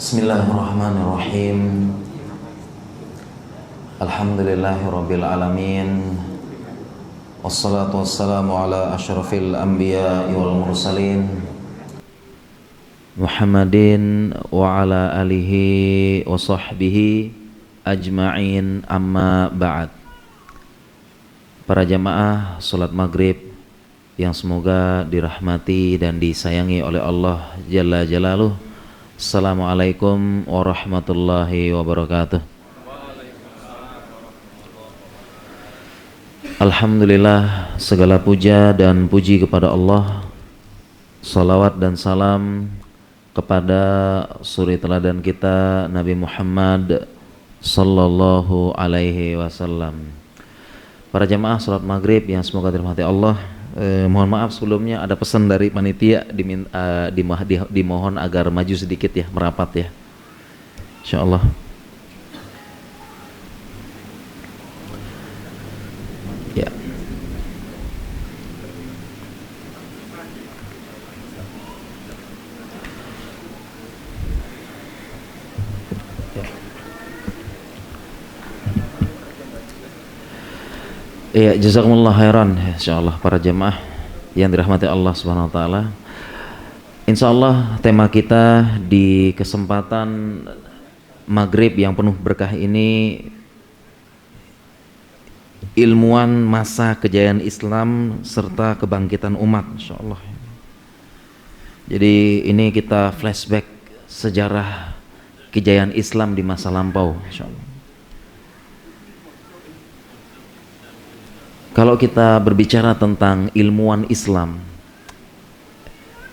Bismillahirrahmanirrahim. Alhamdulillahirabbil alamin. Wassalatu wassalamu ala asyrafil anbiya'i wal mursalin Muhammadin wa ala alihi wa sahbihi ajma'in, amma ba'd. Para jamaah salat maghrib yang semoga dirahmati dan disayangi oleh Allah Jalla Jalaluh, Assalamualaikum warahmatullahi wabarakatuh. Alhamdulillah, segala puja dan puji kepada Allah. Salawat dan salam kepada suri teladan kita Nabi Muhammad sallallahu alaihi wasallam. Para jamaah salat maghrib yang semoga dirahmati Allah, mohon maaf sebelumnya ada pesan dari panitia, dimohon agar maju sedikit ya, merapat ya, insyaallah. Ya. Iya, jazakumullah khairan insyaallah para jemaah yang dirahmati Allah Subhanahu wa taala. Insyaallah tema kita di kesempatan maghrib yang penuh berkah ini, ilmuwan masa kejayaan Islam serta kebangkitan umat, insyaallah. Jadi ini kita flashback sejarah kejayaan Islam di masa lampau, insyaallah. Kalau kita berbicara tentang ilmuwan Islam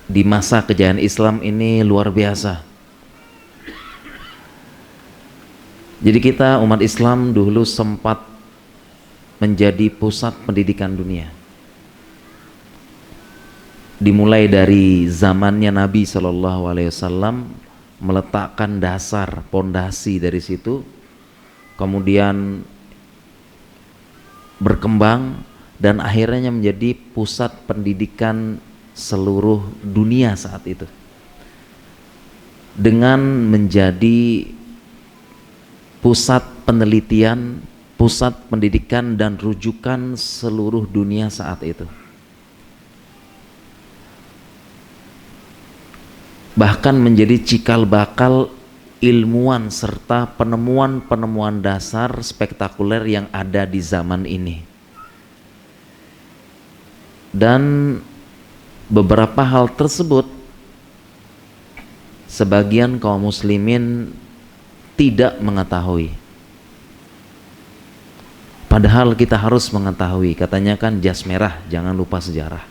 di masa kejayaan Islam ini luar biasa. Jadi kita umat Islam dulu sempat menjadi pusat pendidikan dunia. Dimulai dari zamannya Nabi SAW meletakkan dasar pondasi dari situ, kemudian berkembang dan akhirnya menjadi pusat pendidikan seluruh dunia saat itu, dengan menjadi pusat penelitian, pusat pendidikan dan rujukan seluruh dunia saat itu. Bahkan menjadi cikal bakal ilmuwan serta penemuan-penemuan dasar spektakuler yang ada di zaman ini. Dan beberapa hal tersebut sebagian kaum muslimin tidak mengetahui. Padahal kita harus mengetahui, katanya kan jas merah, jangan lupa sejarah.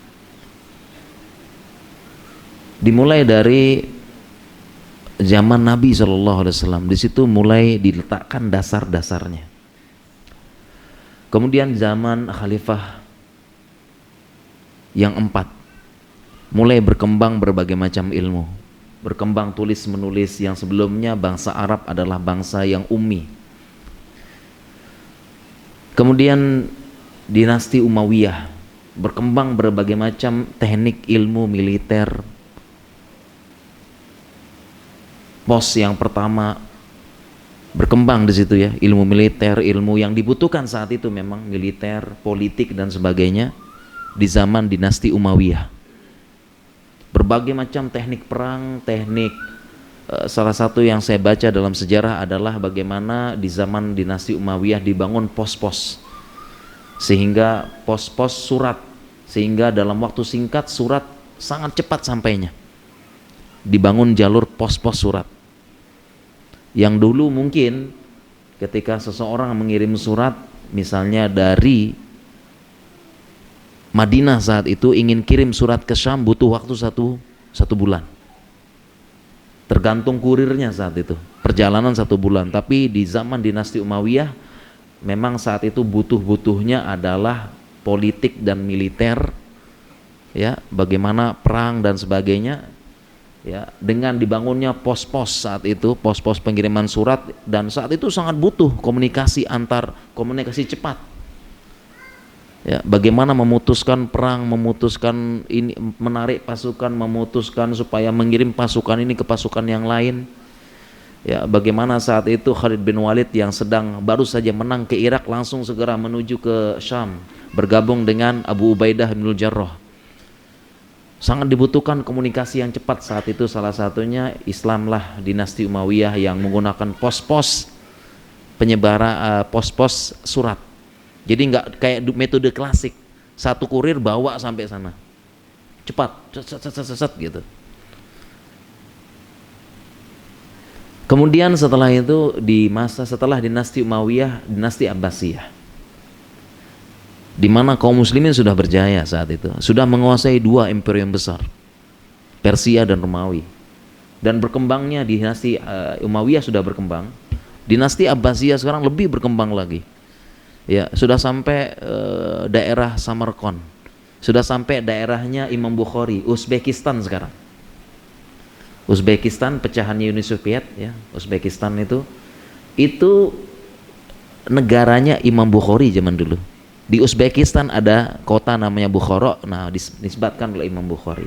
Dimulai dari zaman Nabi SAW, di situ mulai diletakkan dasar-dasarnya. Kemudian zaman Khalifah yang 4, mulai berkembang berbagai macam ilmu, berkembang tulis menulis yang sebelumnya bangsa Arab adalah bangsa yang ummi. Kemudian dinasti Umayyah, berkembang berbagai macam teknik ilmu militer. Pos yang pertama berkembang di situ ya, ilmu militer, ilmu yang dibutuhkan saat itu memang militer, politik dan sebagainya di zaman dinasti Umayyah. Berbagai macam teknik perang, teknik salah satu yang saya baca dalam sejarah adalah bagaimana di zaman dinasti Umayyah dibangun pos-pos, sehingga pos-pos surat, sehingga dalam waktu singkat surat sangat cepat sampainya. Dibangun jalur pos-pos surat. Yang dulu mungkin ketika seseorang mengirim surat misalnya dari Madinah saat itu ingin kirim surat ke Syam butuh waktu satu bulan. Tergantung kurirnya saat itu, perjalanan 1 bulan. Tapi di zaman dinasti Umayyah memang saat itu butuhnya adalah politik dan militer, ya, bagaimana perang dan sebagainya. Ya, dengan dibangunnya pos-pos saat itu, pos-pos pengiriman surat, dan saat itu sangat butuh komunikasi cepat. Ya, bagaimana memutuskan perang, memutuskan ini, menarik pasukan, memutuskan supaya mengirim pasukan ini ke pasukan yang lain. Ya, bagaimana saat itu Khalid bin Walid yang sedang baru saja menang ke Irak langsung segera menuju ke Syam, bergabung dengan Abu Ubaidah bin Jarrah. Sangat dibutuhkan komunikasi yang cepat saat itu, salah satunya Islamlah dinasti Umayyah yang menggunakan pos-pos penyebaran, pos-pos surat. Jadi nggak kayak metode klasik, satu kurir bawa sampai sana, cepat, set gitu. Kemudian setelah itu di masa setelah dinasti Umayyah, dinasti Abbasiyah, di mana kaum muslimin sudah berjaya saat itu, sudah menguasai dua imperium besar, Persia dan Romawi. Dan berkembangnya dinasti Umayyah sudah berkembang, dinasti Abbasiyah sekarang lebih berkembang lagi. Ya, sudah sampai daerah Samarkand, sudah sampai daerahnya Imam Bukhari, Uzbekistan sekarang. Uzbekistan pecahannya Uni Soviet, ya. Uzbekistan itu negaranya Imam Bukhari zaman dulu. Di Uzbekistan ada kota namanya Bukhara, nah disebutkan oleh Imam Bukhari.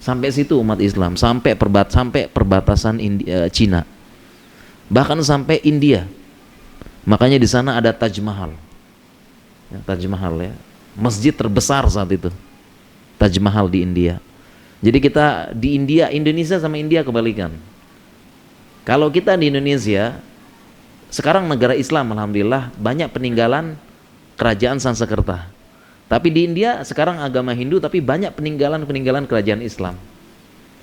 Sampai situ umat Islam, sampai perbatasan Cina, bahkan sampai India. Makanya di sana ada Taj Mahal, ya, Taj Mahal, ya, masjid terbesar saat itu, Taj Mahal di India. Jadi kita di Indonesia sama India kebalikan. Kalau kita di Indonesia sekarang negara Islam, alhamdulillah banyak peninggalan kerajaan Sanskerta. Tapi di India sekarang agama Hindu tapi banyak peninggalan kerajaan Islam.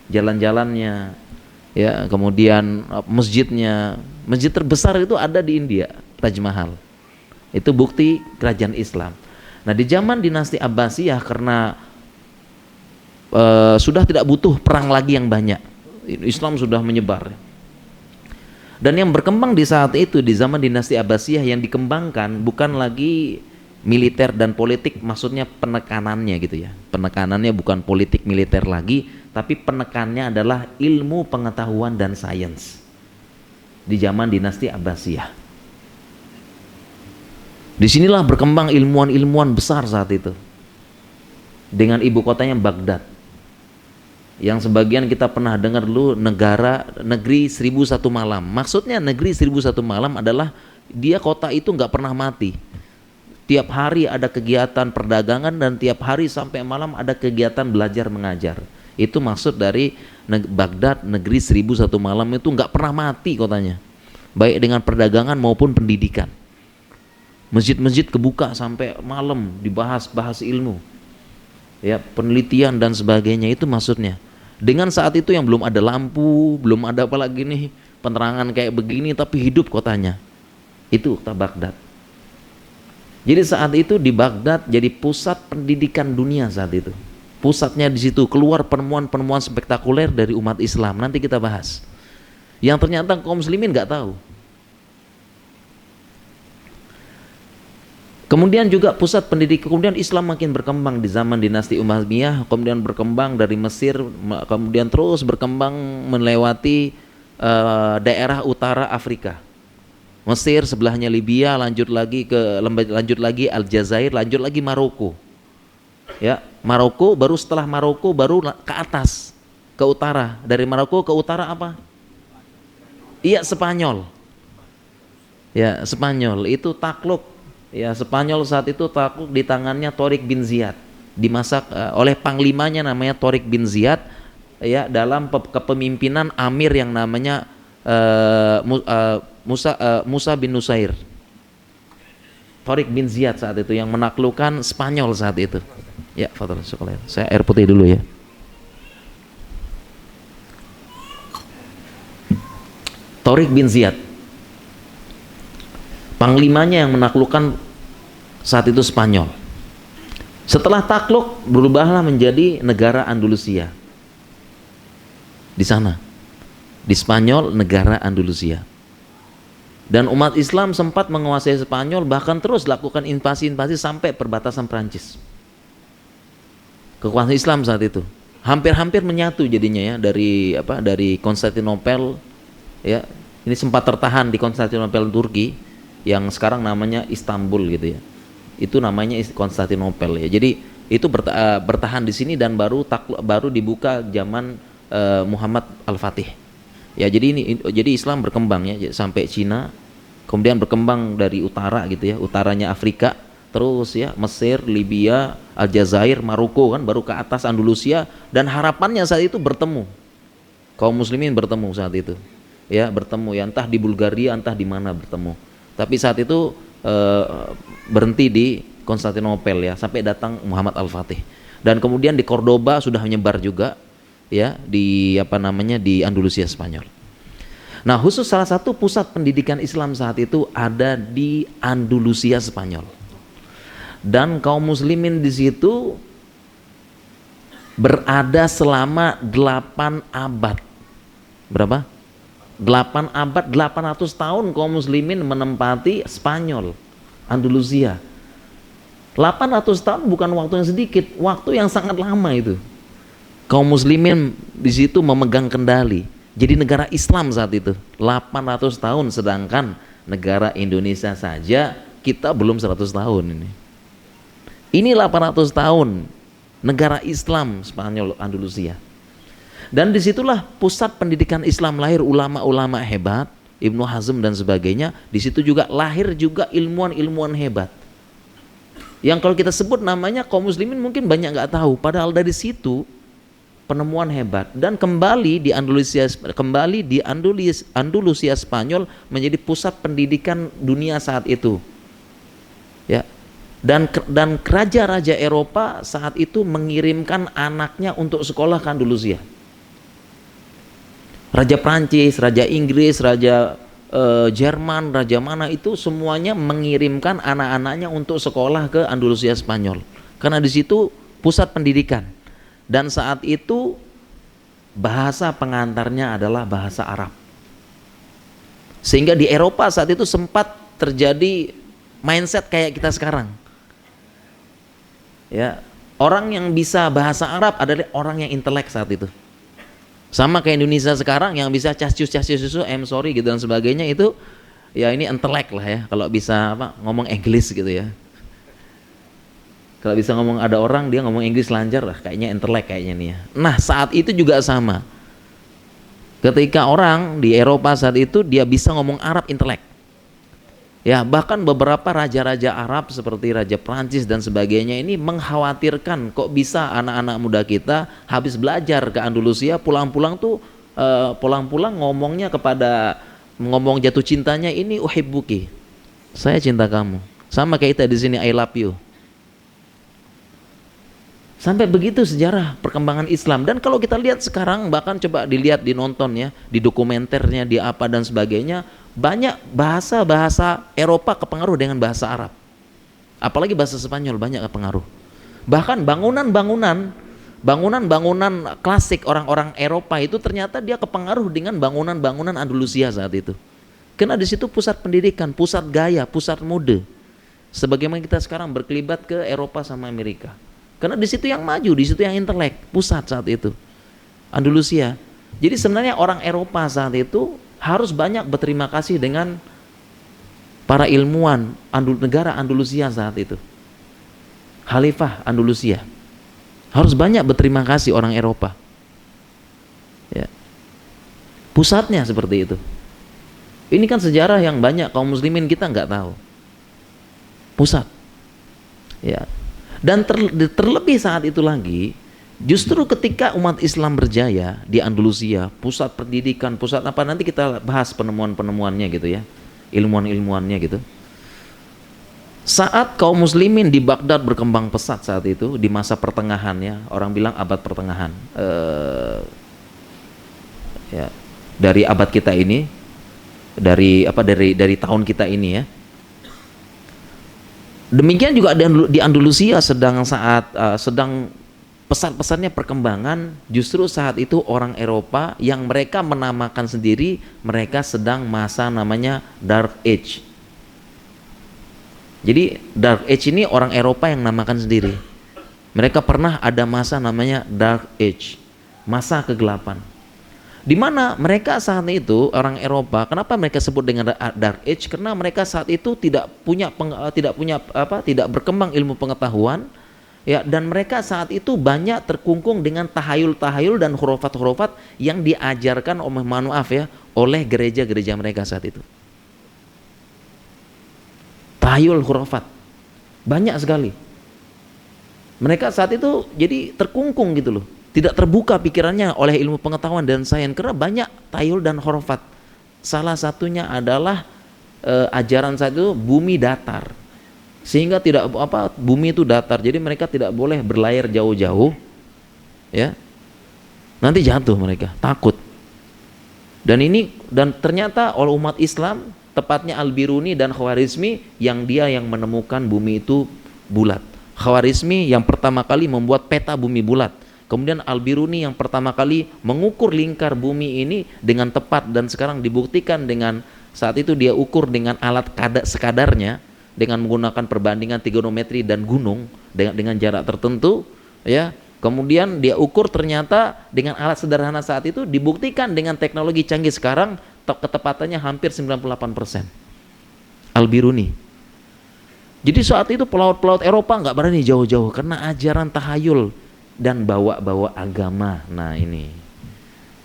Jalan-jalannya, ya, kemudian masjidnya, masjid terbesar itu ada di India, Taj Mahal. Itu bukti kerajaan Islam. Nah, di zaman dinasti Abbasiyah karena sudah tidak butuh perang lagi yang banyak, Islam sudah menyebar. Dan yang berkembang di saat itu di zaman dinasti Abbasiyah yang dikembangkan bukan lagi militer dan politik, maksudnya penekanannya gitu ya. Penekanannya bukan politik militer lagi, tapi penekannya adalah ilmu pengetahuan dan sains. Di zaman dinasti Abbasiyah, disinilah berkembang ilmuwan-ilmuwan besar saat itu, dengan ibu kotanya Baghdad, yang sebagian kita pernah dengar dulu negeri 1001 malam. Maksudnya negeri 1001 malam adalah dia kota itu nggak pernah mati. Tiap hari ada kegiatan perdagangan dan tiap hari sampai malam ada kegiatan belajar mengajar. Itu maksud dari Baghdad, negeri 1001 malam, itu nggak pernah mati kotanya, baik dengan perdagangan maupun pendidikan. Masjid-masjid kebuka sampai malam, dibahas ilmu, ya, penelitian dan sebagainya. Itu maksudnya. Dengan saat itu yang belum ada lampu, belum ada apa lagi nih, penerangan kayak begini, tapi hidup kotanya. Itu kota Baghdad. Jadi saat itu di Baghdad jadi pusat pendidikan dunia saat itu. Pusatnya di situ, keluar penemuan-penemuan spektakuler dari umat Islam. Nanti kita bahas. Yang ternyata kaum muslimin nggak tahu. Kemudian juga pusat pendidikan, kemudian Islam makin berkembang di zaman dinasti Umayyah, kemudian berkembang dari Mesir, kemudian terus berkembang melewati daerah utara Afrika. Mesir, sebelahnya Libya, lanjut lagi Aljazair, lanjut lagi Maroko. Ya, Maroko, baru setelah Maroko baru ke atas, ke utara. Dari Maroko ke utara apa? Iya, Spanyol. Ya, Spanyol itu takluk. Ya, Spanyol saat itu takluk di tangannya Tariq bin Ziyad, dimasak oleh panglimanya namanya Tariq bin Ziyad, ya, dalam kepemimpinan amir yang namanya Musa bin Nusair. Tariq bin Ziyad saat itu yang menaklukkan Spanyol saat itu. Ya, Fadhil, saya air putih dulu ya. Tariq bin Ziyad, panglimanya yang menaklukkan saat itu Spanyol. Setelah takluk berubahlah menjadi negara Andalusia. Di sana, di Spanyol, negara Andalusia. Dan umat Islam sempat menguasai Spanyol, bahkan terus lakukan invasi-invasi sampai perbatasan Prancis. Kekuasaan Islam saat itu hampir-hampir menyatu jadinya, ya, dari Konstantinopel, ya. Ini sempat tertahan di Konstantinopel Turki, yang sekarang namanya Istanbul gitu ya. Itu namanya Konstantinopel, ya. Jadi itu bertahan di sini dan baru dibuka zaman Muhammad Al-Fatih. Ya, jadi Islam berkembang ya sampai Cina, kemudian berkembang dari utara gitu ya, utaranya Afrika, terus ya Mesir, Libya, Aljazair, Maroko kan, baru ke atas Andalusia, dan harapannya saat itu bertemu. Kaum muslimin bertemu saat itu. Ya, bertemu ya, entah di Bulgaria, entah di mana bertemu. Tapi saat itu berhenti di Konstantinopel ya, sampai datang Muhammad Al-Fatih. Dan kemudian di Cordoba sudah menyebar juga ya, di di Andalusia Spanyol. Nah, khusus salah satu pusat pendidikan Islam saat itu ada di Andalusia Spanyol. Dan kaum muslimin di situ berada selama 8 abad. Berapa? 8 abad, 800 tahun kaum muslimin menempati Spanyol, Andalusia. 800 tahun bukan waktu yang sedikit, waktu yang sangat lama itu. Kaum muslimin di situ memegang kendali. Jadi negara Islam saat itu 800 tahun, sedangkan negara Indonesia saja kita belum 100 tahun ini. Ini 800 tahun negara Islam Spanyol Andalusia. Dan disitulah pusat pendidikan Islam lahir, ulama-ulama hebat, Ibnu Hazm dan sebagainya. Di situ juga lahir juga ilmuwan-ilmuwan hebat. Yang kalau kita sebut namanya kaum muslimin mungkin banyak nggak tahu. Padahal dari situ penemuan hebat, dan kembali di Andalusia Spanyol menjadi pusat pendidikan dunia saat itu. Ya. Dan raja-raja Eropa saat itu mengirimkan anaknya untuk sekolah ke Andalusia. Raja Prancis, Raja Inggris, Raja Jerman, Raja mana itu semuanya mengirimkan anak-anaknya untuk sekolah ke Andalusia Spanyol. Karena di situ pusat pendidikan. Dan saat itu bahasa pengantarnya adalah bahasa Arab. Sehingga di Eropa saat itu sempat terjadi mindset kayak kita sekarang. Ya, orang yang bisa bahasa Arab adalah orang yang intelek saat itu. Sama kayak Indonesia sekarang yang bisa cascus I'm sorry gitu dan sebagainya, itu ya ini intelek lah ya, kalau bisa ngomong Inggris gitu ya. Kalau bisa ngomong, ada orang dia ngomong Inggris lancar lah, kayaknya intelek kayaknya nih ya. Nah, saat itu juga sama. Ketika orang di Eropa saat itu dia bisa ngomong Arab intelek. Ya, bahkan beberapa raja-raja Arab seperti Raja Prancis dan sebagainya ini mengkhawatirkan kok bisa anak-anak muda kita habis belajar ke Andalusia pulang-pulang ngomongnya ngomong jatuh cintanya ini uhibbuki. Saya cinta kamu. Sama kayak kita di sini I love you. Sampai begitu sejarah perkembangan Islam. Dan kalau kita lihat sekarang, bahkan coba dilihat, dinonton ya, di dokumenternya, di apa dan sebagainya, banyak bahasa-bahasa Eropa kepengaruh dengan bahasa Arab. Apalagi bahasa Spanyol banyak kepengaruh. Bahkan bangunan-bangunan klasik orang-orang Eropa itu ternyata dia kepengaruh dengan bangunan-bangunan Andalusia saat itu. Karena di situ pusat pendidikan, pusat gaya, pusat mode. Sebagaimana kita sekarang berkelibat ke Eropa sama Amerika. Karena di situ yang maju, di situ yang intelek, pusat saat itu. Andalusia. Jadi sebenarnya orang Eropa saat itu harus banyak berterima kasih dengan para ilmuwan negara Andalusia saat itu. Khalifah Andalusia. Harus banyak berterima kasih orang Eropa. Ya. Pusatnya seperti itu. Ini kan sejarah yang banyak kaum muslimin kita nggak tahu. Pusat. Ya. Dan terlebih saat itu lagi, justru ketika umat Islam berjaya di Andalusia, pusat pendidikan, pusat apa, nanti kita bahas penemuan-penemuannya gitu ya, ilmuwan-ilmuannya gitu. Saat kaum muslimin di Baghdad berkembang pesat saat itu, di masa pertengahan ya, orang bilang abad pertengahan, ya, dari abad kita ini, dari tahun kita ini ya. Demikian juga di Andalusia sedang pesat-pesatnya perkembangan. Justru saat itu orang Eropa yang mereka menamakan sendiri, mereka sedang masa namanya Dark Age. Jadi Dark Age ini orang Eropa yang namakan sendiri. Mereka pernah ada masa namanya Dark Age, masa kegelapan. Di mana mereka saat itu orang Eropa, kenapa mereka sebut dengan Dark Age? Karena mereka saat itu tidak berkembang ilmu pengetahuan, Ya, dan mereka saat itu banyak terkungkung dengan tahayul-tahayul dan khurafat-khurafat yang diajarkan oleh gereja-gereja mereka saat itu. Tahayul khurafat banyak sekali. Mereka saat itu jadi terkungkung gitu loh. Tidak terbuka pikirannya oleh ilmu pengetahuan dan sains karena banyak tahayul dan khurafat. Salah satunya adalah ajaran saat itu bumi datar. Sehingga bumi itu datar. Jadi mereka tidak boleh berlayar jauh-jauh. Ya. Nanti jatuh mereka, takut. Dan ternyata oleh umat Islam, tepatnya Al-Biruni dan Khawarizmi yang menemukan bumi itu bulat. Khawarizmi yang pertama kali membuat peta bumi bulat. Kemudian Al-Biruni yang pertama kali mengukur lingkar bumi ini dengan tepat, dan sekarang dibuktikan dengan saat itu dia ukur dengan alat sekadarnya dengan menggunakan perbandingan trigonometri dan gunung dengan jarak tertentu, ya. Kemudian dia ukur ternyata dengan alat sederhana saat itu dibuktikan dengan teknologi canggih sekarang ketepatannya hampir 98%. Al-Biruni. Jadi saat itu pelaut-pelaut Eropa nggak berani jauh-jauh karena ajaran tahayul dan bawa-bawa agama. Nah ini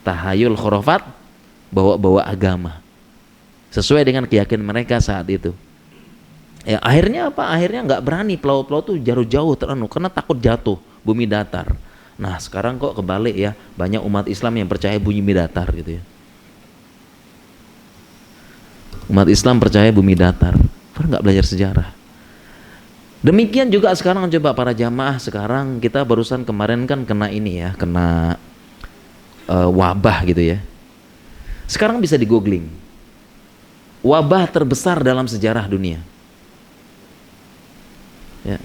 tahayul khurafat, bawa-bawa agama sesuai dengan keyakinan mereka saat itu. Ya, akhirnya apa? Akhirnya nggak berani pelaut-pelaut tuh jauh-jauh karena takut jatuh, bumi datar. Nah sekarang kok kebalik ya, banyak umat Islam yang percaya bumi datar gitu ya. Umat Islam percaya bumi datar, karena nggak belajar sejarah. Demikian juga sekarang coba para jamaah sekarang, kita barusan kemarin kan kena wabah gitu ya. Sekarang bisa di googling, wabah terbesar dalam sejarah dunia. Ya.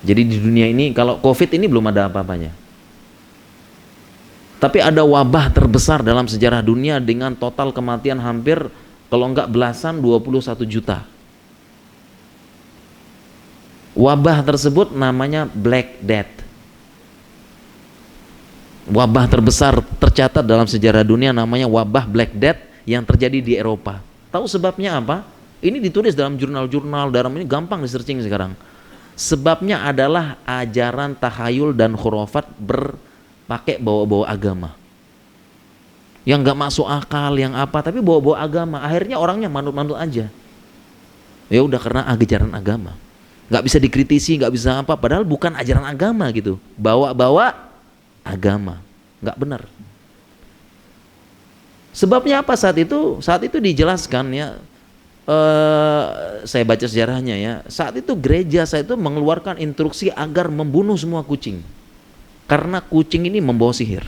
Jadi di dunia ini kalau COVID ini belum ada apa-apanya. Tapi ada wabah terbesar dalam sejarah dunia dengan total kematian hampir kalau enggak belasan 21 juta. Wabah tersebut namanya Black Death. Wabah terbesar tercatat dalam sejarah dunia namanya wabah Black Death yang terjadi di Eropa. Tahu sebabnya apa? Ini ditulis dalam jurnal-jurnal, ini gampang di-searching sekarang. Sebabnya adalah ajaran tahayul dan khurafat berpakai bawa-bawa agama. Yang gak masuk akal, yang apa, tapi bawa-bawa agama. Akhirnya orangnya manut-manut aja. Ya udah karena ajaran agama. Gak bisa dikritisi, gak bisa apa, padahal bukan ajaran agama gitu. Bawa-bawa agama. Gak benar. Sebabnya apa saat itu? Saat itu dijelaskan ya. Saya baca sejarahnya ya. Saat itu gereja saya itu mengeluarkan instruksi agar membunuh semua kucing. Karena kucing ini membawa sihir.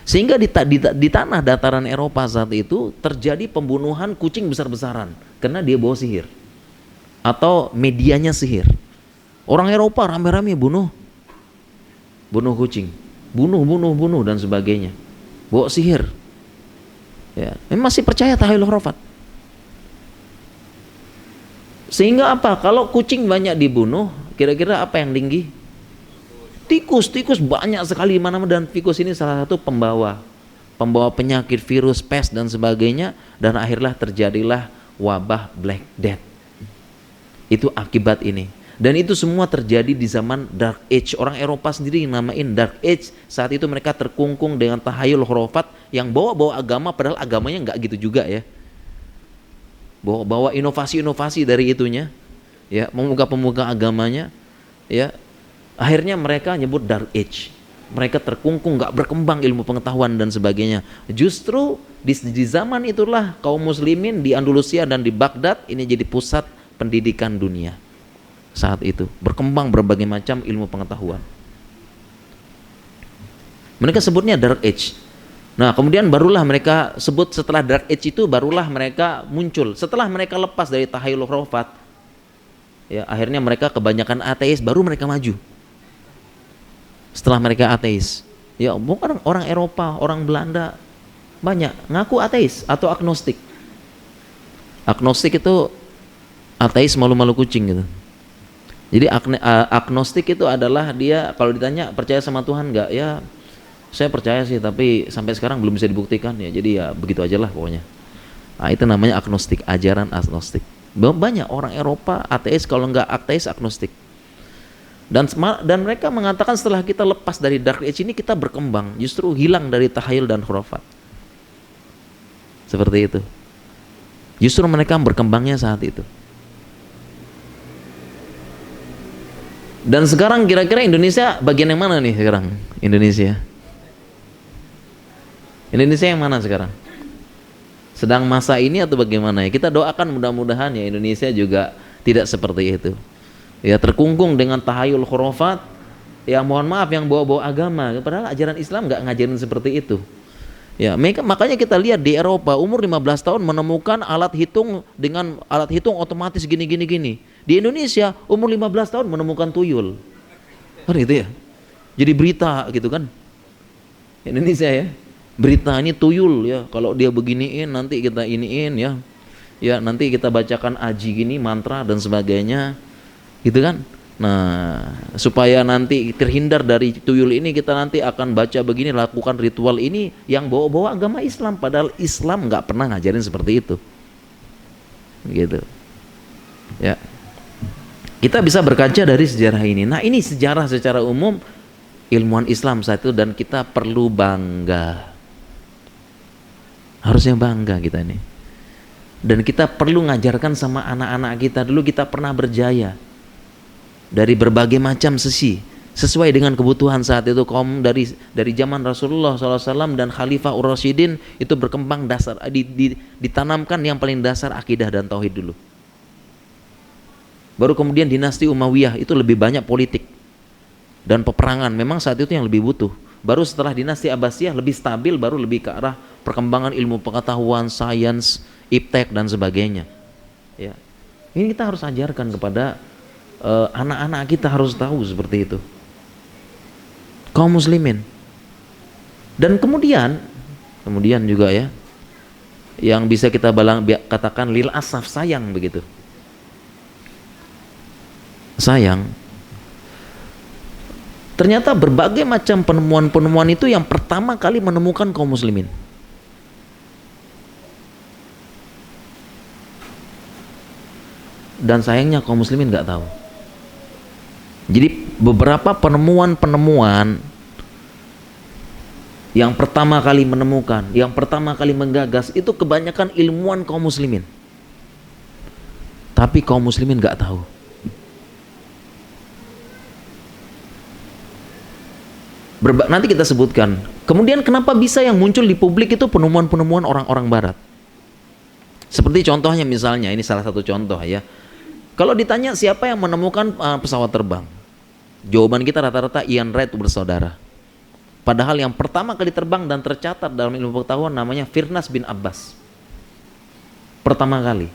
Sehingga di tanah dataran Eropa saat itu terjadi pembunuhan kucing besar-besaran karena dia bawa sihir. Atau medianya sihir. Orang Eropa rame-rame bunuh kucing. Bunuh dan sebagainya. Bawa sihir. Ya, masih percaya tahayul khurafat. Sehingga apa? Kalau kucing banyak dibunuh, kira-kira apa yang tinggi? Tikus banyak sekali di mana-mana, dan tikus ini salah satu pembawa penyakit, virus, pes dan sebagainya, dan akhirnya terjadilah wabah Black Death. Itu akibat ini. Dan itu semua terjadi di zaman Dark Age. Orang Eropa sendiri yang namain Dark Age. Saat itu mereka terkungkung dengan tahayul khurafat yang bawa agama, padahal agamanya nggak gitu juga ya. Bawa inovasi-inovasi dari itunya, ya, pemuka agamanya, ya. Akhirnya mereka nyebut Dark Age. Mereka terkungkung, nggak berkembang ilmu pengetahuan dan sebagainya. Justru di zaman itulah kaum muslimin di Andalusia dan di Baghdad ini jadi pusat pendidikan dunia. Saat itu berkembang berbagai macam ilmu pengetahuan. Mereka sebutnya Dark Age. Nah kemudian barulah mereka sebut, setelah Dark Age itu barulah mereka muncul. Setelah mereka lepas dari tahayul khurafat, ya akhirnya mereka kebanyakan ateis, baru mereka maju. Setelah mereka ateis, ya bukan orang Eropa, orang Belanda banyak ngaku ateis atau agnostik. Agnostik itu ateis malu-malu kucing gitu. Jadi agnostik itu adalah dia kalau ditanya percaya sama Tuhan nggak, ya saya percaya sih tapi sampai sekarang belum bisa dibuktikan ya, jadi ya begitu aja lah pokoknya. Nah itu namanya agnostik, ajaran agnostik. Banyak orang Eropa ateis, kalau nggak ateis agnostik. Dan mereka mengatakan setelah kita lepas dari dark age ini kita berkembang, justru hilang dari tahayul dan khurafat. Seperti itu. Justru mereka berkembangnya saat itu. Dan sekarang kira-kira Indonesia bagian yang mana nih sekarang? Indonesia yang mana sekarang? Sedang masa ini atau bagaimana ya? Kita doakan mudah-mudahan ya Indonesia juga tidak seperti itu. Ya, terkungkung dengan tahayul khurafat, ya mohon maaf yang bawa-bawa agama, padahal ajaran Islam nggak ngajarin seperti itu. Ya, makanya kita lihat di Eropa umur 15 tahun menemukan alat hitung dengan alat hitung otomatis gini. Di Indonesia umur 15 tahun menemukan tuyul. Kan gitu ya. Jadi berita gitu kan. Indonesia ya. Berita ini tuyul ya, kalau dia beginiin nanti kita iniin ya. Ya, nanti kita bacakan aji gini, mantra dan sebagainya. Gitu kan. Nah, supaya nanti terhindar dari tuyul ini, kita nanti akan baca begini, lakukan ritual ini yang bawa-bawa agama Islam, padahal Islam nggak pernah ngajarin seperti itu. Gitu. Ya. Kita bisa berkaca dari sejarah ini. Nah, ini sejarah secara umum ilmuwan Islam saat itu, dan kita perlu bangga. Harusnya bangga kita nih. Dan kita perlu ngajarkan sama anak-anak kita, dulu kita pernah berjaya dari berbagai macam sisi sesuai dengan kebutuhan saat itu. Kaum dari zaman Rasulullah SAW dan Khalifah Ur-Rasyidin itu berkembang dasar ditanamkan yang paling dasar akidah dan tauhid dulu. Baru kemudian dinasti Umayyah itu lebih banyak politik dan peperangan, memang saat itu yang lebih butuh. Baru setelah dinasti Abbasiyah lebih stabil, baru lebih ke arah perkembangan ilmu pengetahuan, sains, iptek dan sebagainya. Ya. Ini kita harus ajarkan kepada anak-anak kita, harus tahu seperti itu, kaum muslimin. Dan kemudian juga ya, yang bisa kita katakan lil asaf, sayang begitu, sayang, ternyata berbagai macam penemuan-penemuan itu yang pertama kali menemukan kaum muslimin. Dan sayangnya kaum muslimin nggak tahu. Jadi beberapa penemuan-penemuan yang pertama kali menemukan, yang pertama kali menggagas itu kebanyakan ilmuwan kaum muslimin. Tapi kaum muslimin nggak tahu. Nanti kita sebutkan. Kemudian kenapa bisa yang muncul di publik itu penemuan-penemuan orang-orang barat. Seperti contohnya misalnya, ini salah satu contoh ya. Kalau ditanya siapa yang menemukan pesawat terbang, jawaban kita rata-rata Ian Wright bersaudara. Padahal yang pertama kali terbang dan tercatat dalam ilmu pengetahuan namanya Firnas bin Abbas. Pertama kali.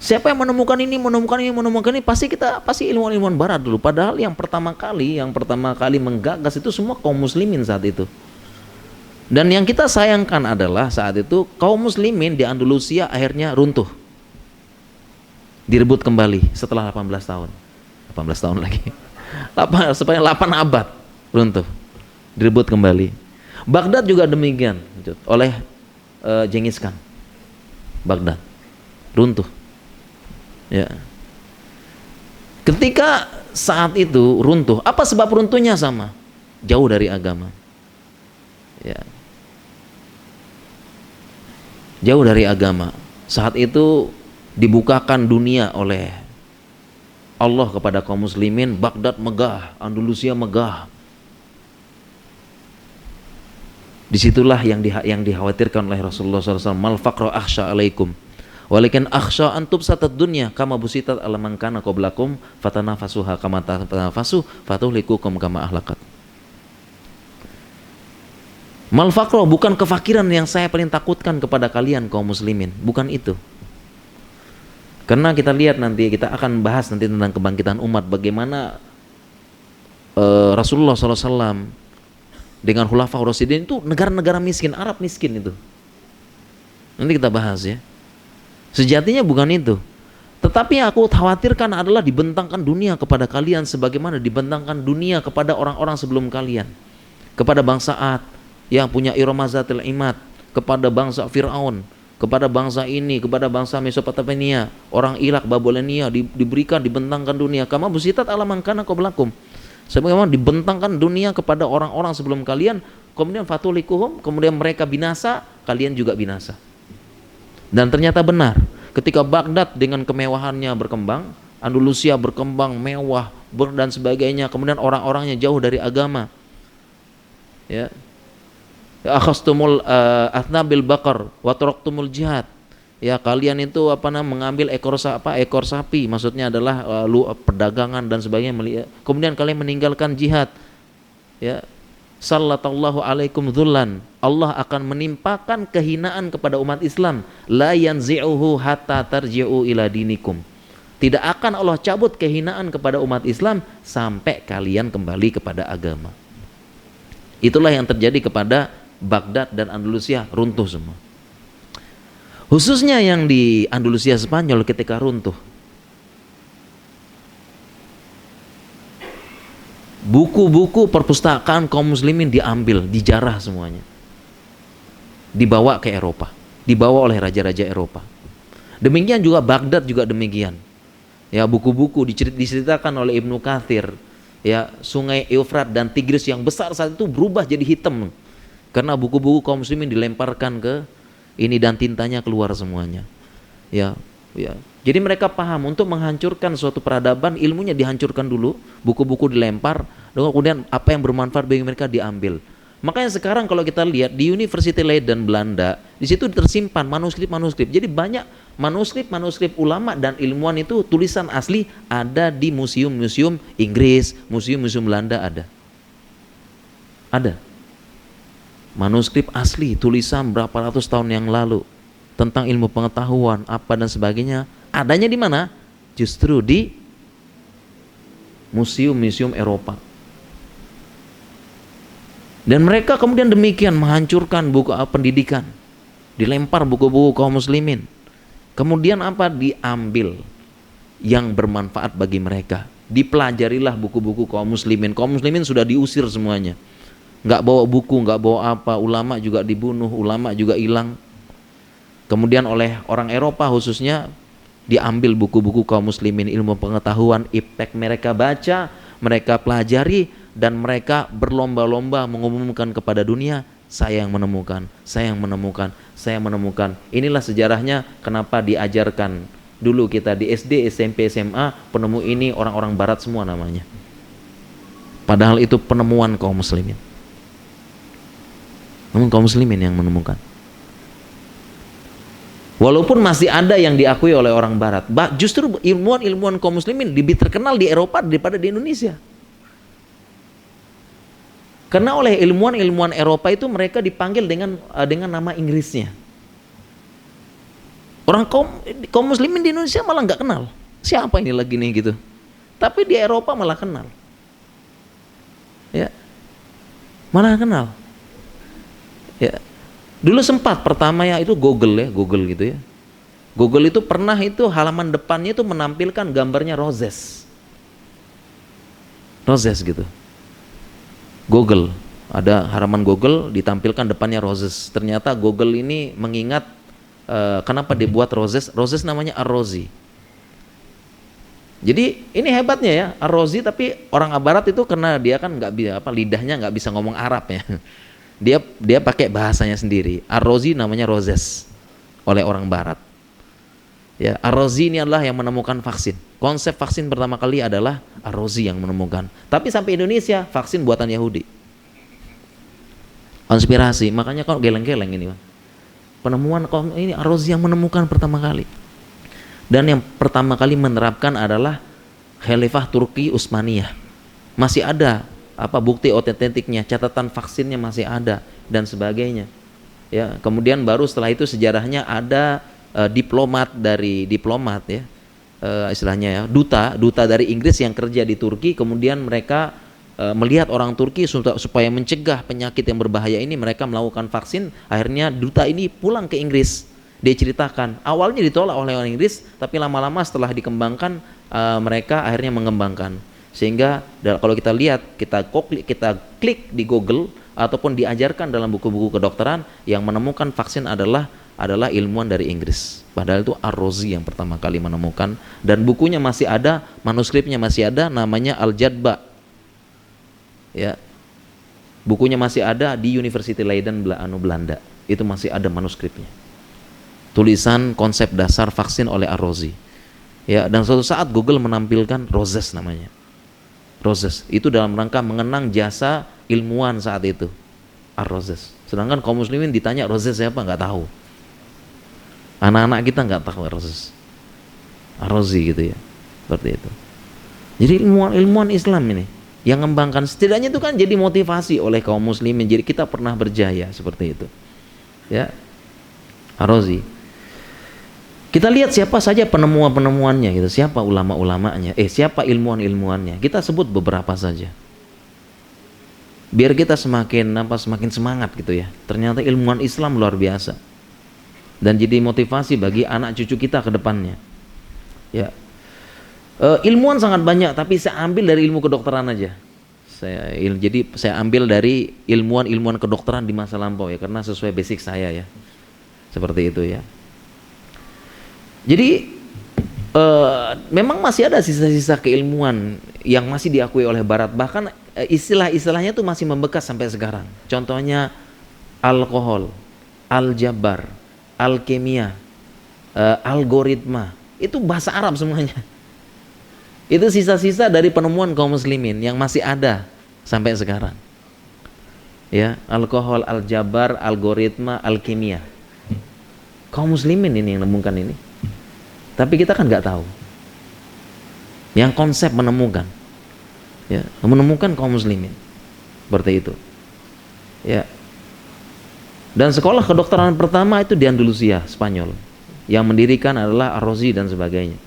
Siapa yang menemukan ini, pasti ilmuwan-ilmuwan barat dulu. Padahal yang pertama kali menggagas itu semua kaum muslimin saat itu. Dan yang kita sayangkan adalah saat itu kaum muslimin di Andalusia akhirnya runtuh. Direbut kembali setelah 18 tahun. 18 tahun lagi. 8 abad runtuh. Direbut kembali. Baghdad juga demikian oleh Genghis Khan. Baghdad runtuh. Ya. Ketika saat itu runtuh, apa sebab runtuhnya? Sama, jauh dari agama. Ya. Jauh dari agama. Saat itu dibukakan dunia oleh Allah kepada kaum muslimin. Baghdad megah, Andalusia megah. Disitulah yang dikhawatirkan oleh Rasulullah SAW. Mal faqra akhsha alaikum, walakin akhsha antub satad dunya kama busitat ala man kana qablakum fatanafasuha kama tanafasu fatuhlikukum kama ahlakat. Mal faqra, bukan kefakiran yang saya paling takutkan kepada kalian kaum muslimin, bukan itu. Karena kita lihat nanti, kita akan bahas nanti tentang kebangkitan umat, bagaimana Rasulullah SAW dengan Khulafaur Rasyidin itu negara-negara miskin, Arab miskin itu. Nanti kita bahas ya. Sejatinya bukan itu. Tetapi yang aku khawatirkan adalah dibentangkan dunia kepada kalian sebagaimana dibentangkan dunia kepada orang-orang sebelum kalian. Kepada bangsa Ad yang punya Iramazatil Imad, kepada bangsa Fir'aun kepada bangsa ini, kepada bangsa Mesopotamia, orang Irak, Babilonia diberikan, dibentangkan dunia. Kama busitat ala man kana qablakum. Sebagaimana dibentangkan dunia kepada orang-orang sebelum kalian, kemudian fatulikuhum, kemudian mereka binasa, kalian juga binasa. Dan ternyata benar, ketika Baghdad dengan kemewahannya berkembang, Andalusia berkembang mewah dan sebagainya, kemudian orang-orangnya jauh dari agama. Ya. Akhastumul atnabil bakar wa taraktumul jihad. Ya, kalian itu mengambil ekor sapi, maksudnya adalah perdagangan dan sebagainya. Kemudian kalian meninggalkan jihad. Ya. Sallallahu alaikum dzullan. Allah akan menimpakan kehinaan kepada umat Islam. La yanzi'uhu hatta tarji'u ila dinikum. Tidak akan Allah cabut kehinaan kepada umat Islam sampai kalian kembali kepada agama. Itulah yang terjadi kepada Baghdad dan Andalusia, runtuh semua. Khususnya yang di Andalusia Spanyol ketika runtuh, buku-buku perpustakaan kaum muslimin diambil, dijarah semuanya, dibawa ke Eropa, dibawa oleh raja-raja Eropa. Demikian juga Baghdad juga demikian. Ya, buku-buku diceritakan oleh Ibnu Katsir. Ya, sungai Eufrat dan Tigris yang besar saat itu berubah jadi hitam karena buku-buku kaum muslimin dilemparkan ke ini dan tintanya keluar semuanya. Ya. Jadi mereka paham untuk menghancurkan suatu peradaban, ilmunya dihancurkan dulu, buku-buku dilempar, kemudian apa yang bermanfaat bagi mereka diambil. Makanya sekarang kalau kita lihat di University Leiden Belanda, di situ tersimpan manuskrip-manuskrip. Jadi banyak manuskrip ulama dan ilmuwan itu tulisan asli ada di museum-museum Inggris, museum-museum Belanda ada. Ada. Manuskrip asli, tulisan berapa ratus tahun yang lalu tentang ilmu pengetahuan apa dan sebagainya. Adanya di mana? Justru di museum-museum Eropa. Dan mereka kemudian demikian menghancurkan buku pendidikan, dilempar buku-buku kaum muslimin. Kemudian apa? Diambil yang bermanfaat bagi mereka. Dipelajarilah buku-buku kaum muslimin. Kaum muslimin sudah diusir semuanya. Nggak bawa buku, nggak bawa apa. Ulama juga dibunuh, ulama juga hilang. Kemudian oleh orang Eropa khususnya diambil buku-buku kaum muslimin, ilmu pengetahuan, iptek mereka baca, mereka pelajari, dan mereka berlomba-lomba mengumumkan kepada dunia, saya yang menemukan, saya yang menemukan, saya yang menemukan. Inilah sejarahnya kenapa diajarkan dulu kita di SD, SMP, SMA, penemu ini orang-orang barat semua namanya. Padahal itu penemuan kaum muslimin. Namun kaum muslimin yang menemukan. Walaupun masih ada yang diakui oleh orang barat, justru ilmuwan-ilmuwan kaum muslimin lebih terkenal di Eropa daripada di Indonesia. Karena oleh ilmuwan-ilmuwan Eropa itu mereka dipanggil dengan nama Inggrisnya. Orang kaum muslimin di Indonesia malah nggak kenal. Siapa ini lagi nih gitu. Tapi di Eropa malah kenal. Ya. Malah kenal. Ya. Dulu sempat pertama ya itu Google gitu ya. Google itu pernah itu halaman depannya itu menampilkan gambarnya Roses gitu. Google, ada halaman Google ditampilkan depannya Roses. Ternyata Google ini mengingat kenapa dibuat Roses namanya Ar-Razi. Jadi ini hebatnya ya, Ar-Razi, tapi orang Barat itu karena dia kan nggak bisa lidahnya nggak bisa ngomong Arab ya. Dia pakai bahasanya sendiri. Ar-Razi namanya Roses oleh orang Barat. Ya, Ar-Razi ini adalah yang menemukan vaksin. Konsep vaksin pertama kali adalah Ar-Razi yang menemukan. Tapi sampai Indonesia vaksin buatan Yahudi. Konspirasi, makanya kok geleng-geleng ini, Bang. Penemuan ini Ar-Razi yang menemukan pertama kali. Dan yang pertama kali menerapkan adalah Khalifah Turki Utsmaniyah. Masih ada bukti otentiknya, catatan vaksinnya masih ada dan sebagainya. Ya, kemudian baru setelah itu sejarahnya ada diplomat ya, istilahnya ya, duta dari Inggris yang kerja di Turki, kemudian mereka melihat orang Turki supaya mencegah penyakit yang berbahaya ini, mereka melakukan vaksin. Akhirnya duta ini pulang ke Inggris. Dia ceritakan, awalnya ditolak oleh orang Inggris, tapi lama-lama setelah dikembangkan mereka akhirnya mengembangkan. Sehingga kalau kita lihat, kita klik di Google ataupun diajarkan dalam buku-buku kedokteran, yang menemukan vaksin adalah adalah ilmuwan dari Inggris. Padahal itu Ar-Razi yang pertama kali menemukan, dan bukunya masih ada, manuskripnya masih ada, namanya Al-Jadba. Ya. Bukunya masih ada di University Leiden Belanda. Itu masih ada manuskripnya. Tulisan konsep dasar vaksin oleh Ar-Razi. Ya, dan suatu saat Google menampilkan Roses namanya. Roses itu dalam rangka mengenang jasa ilmuwan saat itu, Ar-Roses. Sedangkan kaum muslimin ditanya Roses siapa, nggak tahu. Anak-anak kita nggak tahu Roses. Ar-Razi gitu ya, seperti itu. Jadi ilmuwan Islam ini yang mengembangkan, setidaknya itu kan jadi motivasi oleh kaum muslimin. Jadi kita pernah berjaya seperti itu. Ya, Ar-Razi. Kita lihat siapa saja penemuan-penemuannya gitu, siapa ulama-ulamanya, siapa ilmuwan-ilmuwannya. Kita sebut beberapa saja. Biar kita semakin semangat gitu ya. Ternyata ilmuwan Islam luar biasa. Dan jadi motivasi bagi anak cucu kita ke depannya. Ya. Ilmuwan sangat banyak, tapi saya ambil dari ilmu kedokteran aja. Jadi saya ambil dari ilmuwan kedokteran di masa lampau ya, karena sesuai basic saya ya. Seperti itu ya. Jadi memang masih ada sisa-sisa keilmuan yang masih diakui oleh Barat. Bahkan istilah-istilahnya tuh masih membekas sampai sekarang. Contohnya alkohol, aljabar, alkemia, algoritma. Itu bahasa Arab semuanya. Itu sisa-sisa dari penemuan kaum muslimin yang masih ada sampai sekarang. Ya, alkohol, aljabar, algoritma, alkemia. Kaum muslimin ini yang menemukan ini. Tapi kita kan nggak tahu. Yang konsep menemukan, ya, menemukan kaum muslimin, seperti itu. Ya. Dan sekolah kedokteran pertama itu di Andalusia, Spanyol. Yang mendirikan adalah Ar-Razi dan sebagainya.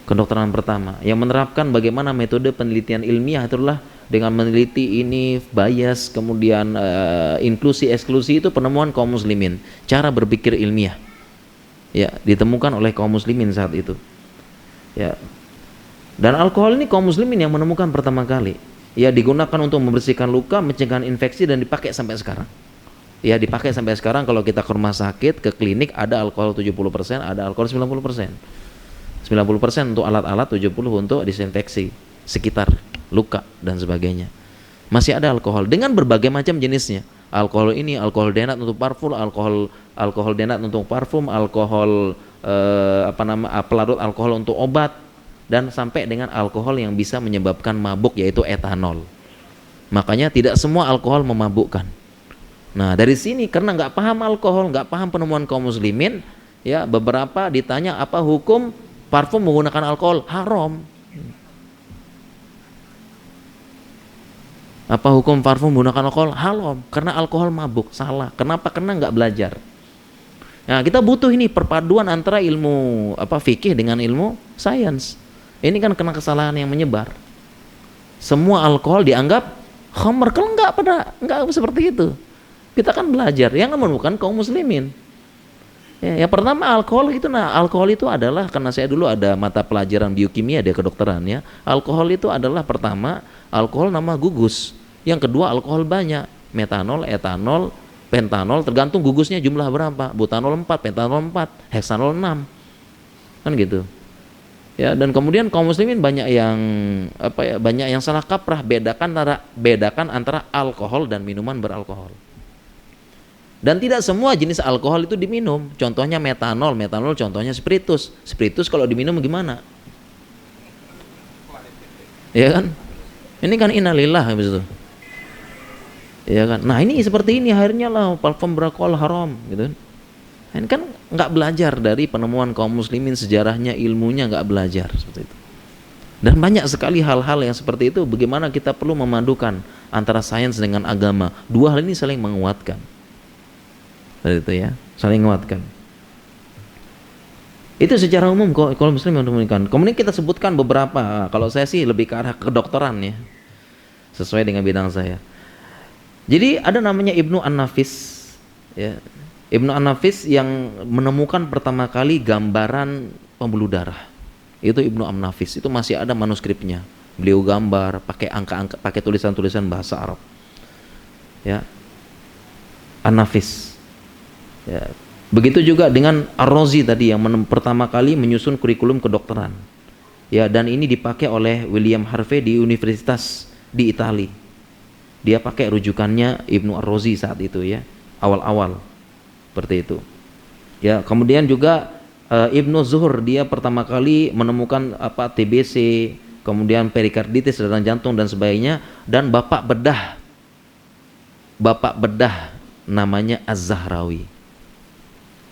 Kedokteran pertama yang menerapkan bagaimana metode penelitian ilmiah itulah dengan meneliti ini bias, kemudian inklusi eksklusi, itu penemuan kaum muslimin, cara berpikir ilmiah. Ya, ditemukan oleh kaum muslimin saat itu. Ya. Dan alkohol ini kaum muslimin yang menemukan pertama kali. Ya, digunakan untuk membersihkan luka, mencegah infeksi, dan dipakai sampai sekarang. Ya, dipakai sampai sekarang. Kalau kita ke rumah sakit, ke klinik, ada alkohol 70%, ada alkohol 90%. 90% untuk alat-alat, 70% untuk disinfeksi sekitar luka dan sebagainya. Masih ada alkohol dengan berbagai macam jenisnya. Alkohol ini, alkohol denat untuk parfum, alkohol denat untuk parfum, alkohol pelarut alkohol untuk obat, dan sampai dengan alkohol yang bisa menyebabkan mabuk, yaitu etanol. Makanya tidak semua alkohol memabukkan. Nah, dari sini karena nggak paham alkohol, nggak paham penemuan kaum muslimin, ya, beberapa ditanya apa hukum parfum menggunakan alkohol, haram. Apa hukum parfum menggunakan alkohol? Haram, karena alkohol mabuk. Salah. Kenapa? Karena nggak belajar. Nah, kita butuh ini perpaduan antara ilmu fikih dengan ilmu sains. Ini kan kena kesalahan yang menyebar. Semua alkohol dianggap khamr, kalau enggak seperti itu. Kita kan belajar yang menemukan kaum muslimin. Ya, yang pertama alkohol itu adalah, karena saya dulu ada mata pelajaran biokimia di kedokteran ya. Alkohol itu adalah pertama, alkohol nama gugus. Yang kedua, alkohol banyak, metanol, etanol, pentanol, tergantung gugusnya jumlah berapa. Butanol 4, pentanol 4, heksanol 6. Kan gitu. Ya, dan kemudian kaum muslimin banyak yang salah kaprah, bedakan antara alkohol dan minuman beralkohol. Dan tidak semua jenis alkohol itu diminum. Contohnya metanol contohnya spiritus. Spiritus kalau diminum gimana? Ya kan? Ini kan innalillah habis itu. Ya kan? Nah, ini seperti ini akhirnya lah parfum beralkohol haram gitu. Ini kan nggak belajar dari penemuan kaum muslimin, sejarahnya, ilmunya nggak belajar seperti itu. Dan banyak sekali hal-hal yang seperti itu. Bagaimana kita perlu memadukan antara sains dengan agama. Dua hal ini saling menguatkan. Itu ya, saling menguatkan. Itu secara umum kalau muslim menemukan. Kemudian kita sebutkan beberapa. Kalau saya sih lebih ke arah kedokteran ya, sesuai dengan bidang saya. Jadi ada namanya Ibnu An-Nafis ya. Ibnu An-Nafis yang menemukan pertama kali gambaran pembuluh darah. Itu Ibnu An-Nafis, itu masih ada manuskripnya. Beliau gambar pakai angka-angka, pakai tulisan-tulisan bahasa Arab. Ya. An-Nafis. Ya. Begitu juga dengan Ar-Razi tadi yang pertama kali menyusun kurikulum kedokteran. Ya, dan ini dipakai oleh William Harvey di Universitas di Italia. Dia pakai rujukannya Ibnu Ar-Razi saat itu ya, awal-awal seperti itu. Ya, kemudian juga Ibnu Zuhur dia pertama kali menemukan TBC, kemudian perikarditis dan jantung dan sebagainya, dan bapak bedah namanya Az-Zahrawi.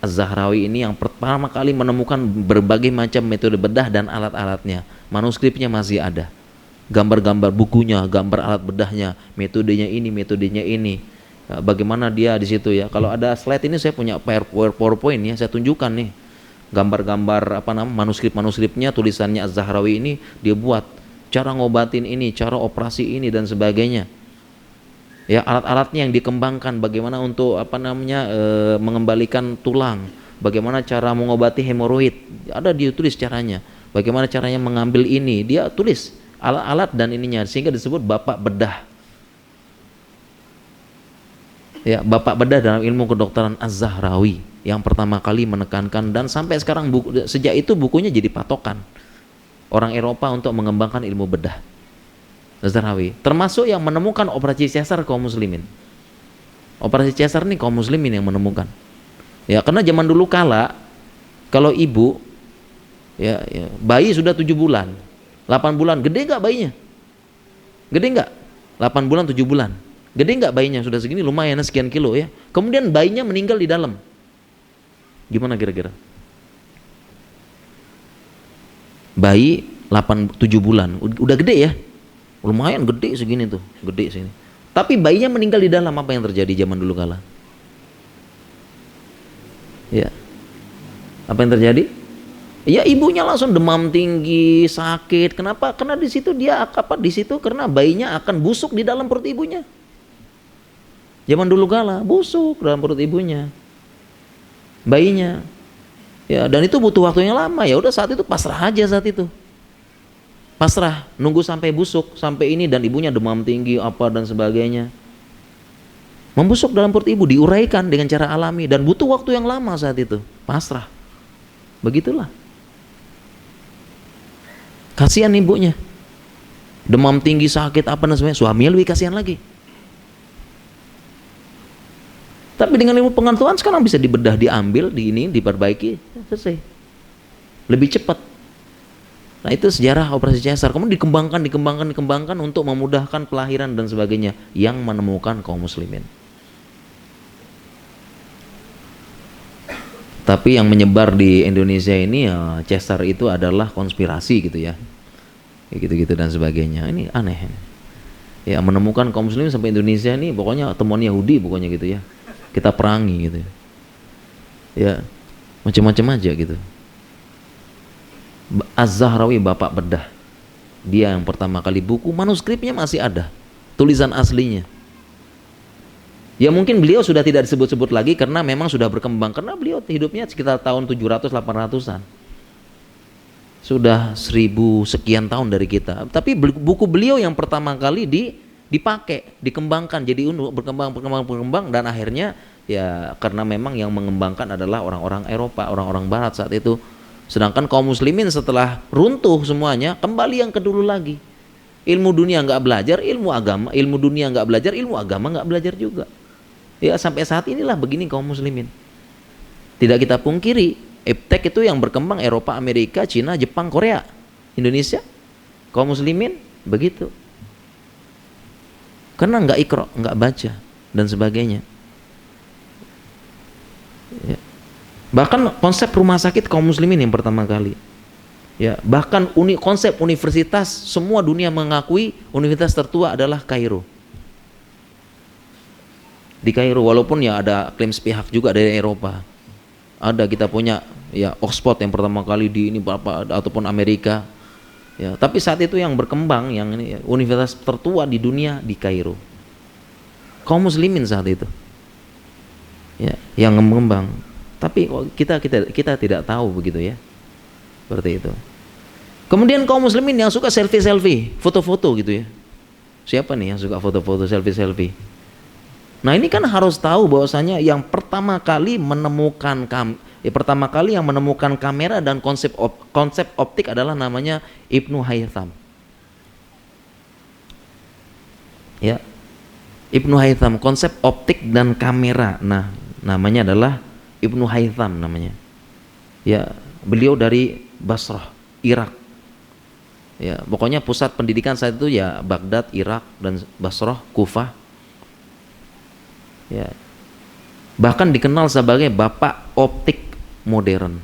Az-Zahrawi ini yang pertama kali menemukan berbagai macam metode bedah dan alat-alatnya. Manuskripnya masih ada. Gambar-gambar bukunya, gambar alat bedahnya, metodenya ini. Bagaimana dia di situ ya. Kalau ada slide ini saya punya PowerPoint ya, saya tunjukkan nih. Gambar-gambar manuskrip-manuskripnya, tulisannya Az-Zahrawi ini dia buat cara ngobatin ini, cara operasi ini dan sebagainya. Ya, alat-alatnya yang dikembangkan, bagaimana untuk mengembalikan tulang, bagaimana cara mengobati hemoroid, ada dia tulis caranya, bagaimana caranya mengambil ini, dia tulis alat-alat dan ininya, sehingga disebut bapak bedah. Ya, bapak bedah dalam ilmu kedokteran Az-Zahrawi yang pertama kali menekankan, dan sampai sekarang sejak itu bukunya jadi patokan orang Eropa untuk mengembangkan ilmu bedah. Az-Zahrawi termasuk yang menemukan operasi cesar kaum muslimin. Operasi cesar nih kaum muslimin yang menemukan. Ya, karena zaman dulu kala kalau ibu ya bayi sudah 7 bulan, 8 bulan, gede nggak bayinya? Gede nggak? 8 bulan, 7 bulan. Gede nggak bayinya? Sudah segini, lumayan sekian kilo ya. Kemudian bayinya meninggal di dalam. Gimana kira-kira? Bayi 7 bulan, udah gede ya? Lumayan gede segini tuh, gede segini. Tapi bayinya meninggal di dalam, apa yang terjadi zaman dulu kala? Ya. Apa yang terjadi? Ya, ibunya langsung demam tinggi, sakit. Kenapa? Karena di situ karena bayinya akan busuk di dalam perut ibunya. Zaman dulu kala busuk dalam perut ibunya. Bayinya. Ya, dan itu butuh waktu yang lama. Ya udah, saat itu pasrah aja saat itu. Pasrah, nunggu sampai busuk, sampai ini, dan ibunya demam tinggi apa dan sebagainya. Membusuk dalam perut ibu, diuraikan dengan cara alami, dan butuh waktu yang lama saat itu. Pasrah. Begitulah. Kasihan ibunya. Demam tinggi, sakit apa dan sebagainya, suaminya lebih kasihan lagi. Tapi dengan ilmu pengetahuan sekarang bisa dibedah, diambil, diperbaiki, selesai. Lebih cepat. Nah, itu sejarah operasi cesar. Kemudian dikembangkan untuk memudahkan pelahiran dan sebagainya, yang menemukan kaum muslimin. Tapi yang menyebar di Indonesia ini ya, cesar itu adalah konspirasi gitu ya. Gitu-gitu dan sebagainya. Ini aneh. Ya, menemukan kaum muslimin sampai Indonesia ini pokoknya temuan Yahudi pokoknya gitu ya. Kita perangi gitu. Ya, macam-macam aja gitu. Az-Zahrawi bapak bedah. Dia yang pertama kali, buku manuskripnya masih ada, tulisan aslinya. Ya mungkin beliau sudah tidak disebut-sebut lagi karena memang sudah berkembang, karena beliau hidupnya sekitar tahun 700-800-an. Sudah 1000 sekian tahun dari kita. Tapi buku beliau yang pertama kali dipakai, dikembangkan, jadi berkembang dan akhirnya ya karena memang yang mengembangkan adalah orang-orang Eropa, orang-orang Barat saat itu. Sedangkan kaum muslimin setelah runtuh semuanya, kembali yang ke dulu lagi. Ilmu dunia nggak belajar, ilmu dunia nggak belajar, ilmu agama nggak belajar juga. Ya sampai saat inilah begini kaum muslimin. Tidak kita pungkiri, iptek itu yang berkembang Eropa, Amerika, Cina, Jepang, Korea, Indonesia. Kaum muslimin begitu. Karena nggak ikro, nggak baca dan sebagainya. Ya. Bahkan konsep rumah sakit kaum muslimin yang pertama kali. Ya, bahkan konsep universitas, semua dunia mengakui universitas tertua adalah Kairo. Di Kairo, walaupun ya ada klaim sepihak juga dari Eropa. Ada, kita punya ya Oxford yang pertama kali di ini ataupun Amerika. Ya, tapi saat itu yang berkembang yang ini universitas tertua di dunia di Kairo. Kaum muslimin saat itu. Ya, yang mengembang. Tapi kita tidak tahu begitu ya. Seperti itu. Kemudian kaum muslimin yang suka selfie, foto-foto gitu ya. Siapa nih yang suka foto-foto, selfie? Nah ini kan harus tahu bahwasanya yang pertama kali menemukan pertama kali yang menemukan kamera dan konsep optik adalah namanya Ibnu Haytham. Ya, Ibnu Haytham, konsep optik dan kamera. Nah, namanya adalah Ibnu Haytham namanya. Ya, beliau dari Basrah, Irak. Ya, pokoknya pusat pendidikan saat itu ya Baghdad, Irak, dan Basrah, Kufah. Ya. Bahkan dikenal sebagai bapak optik modern.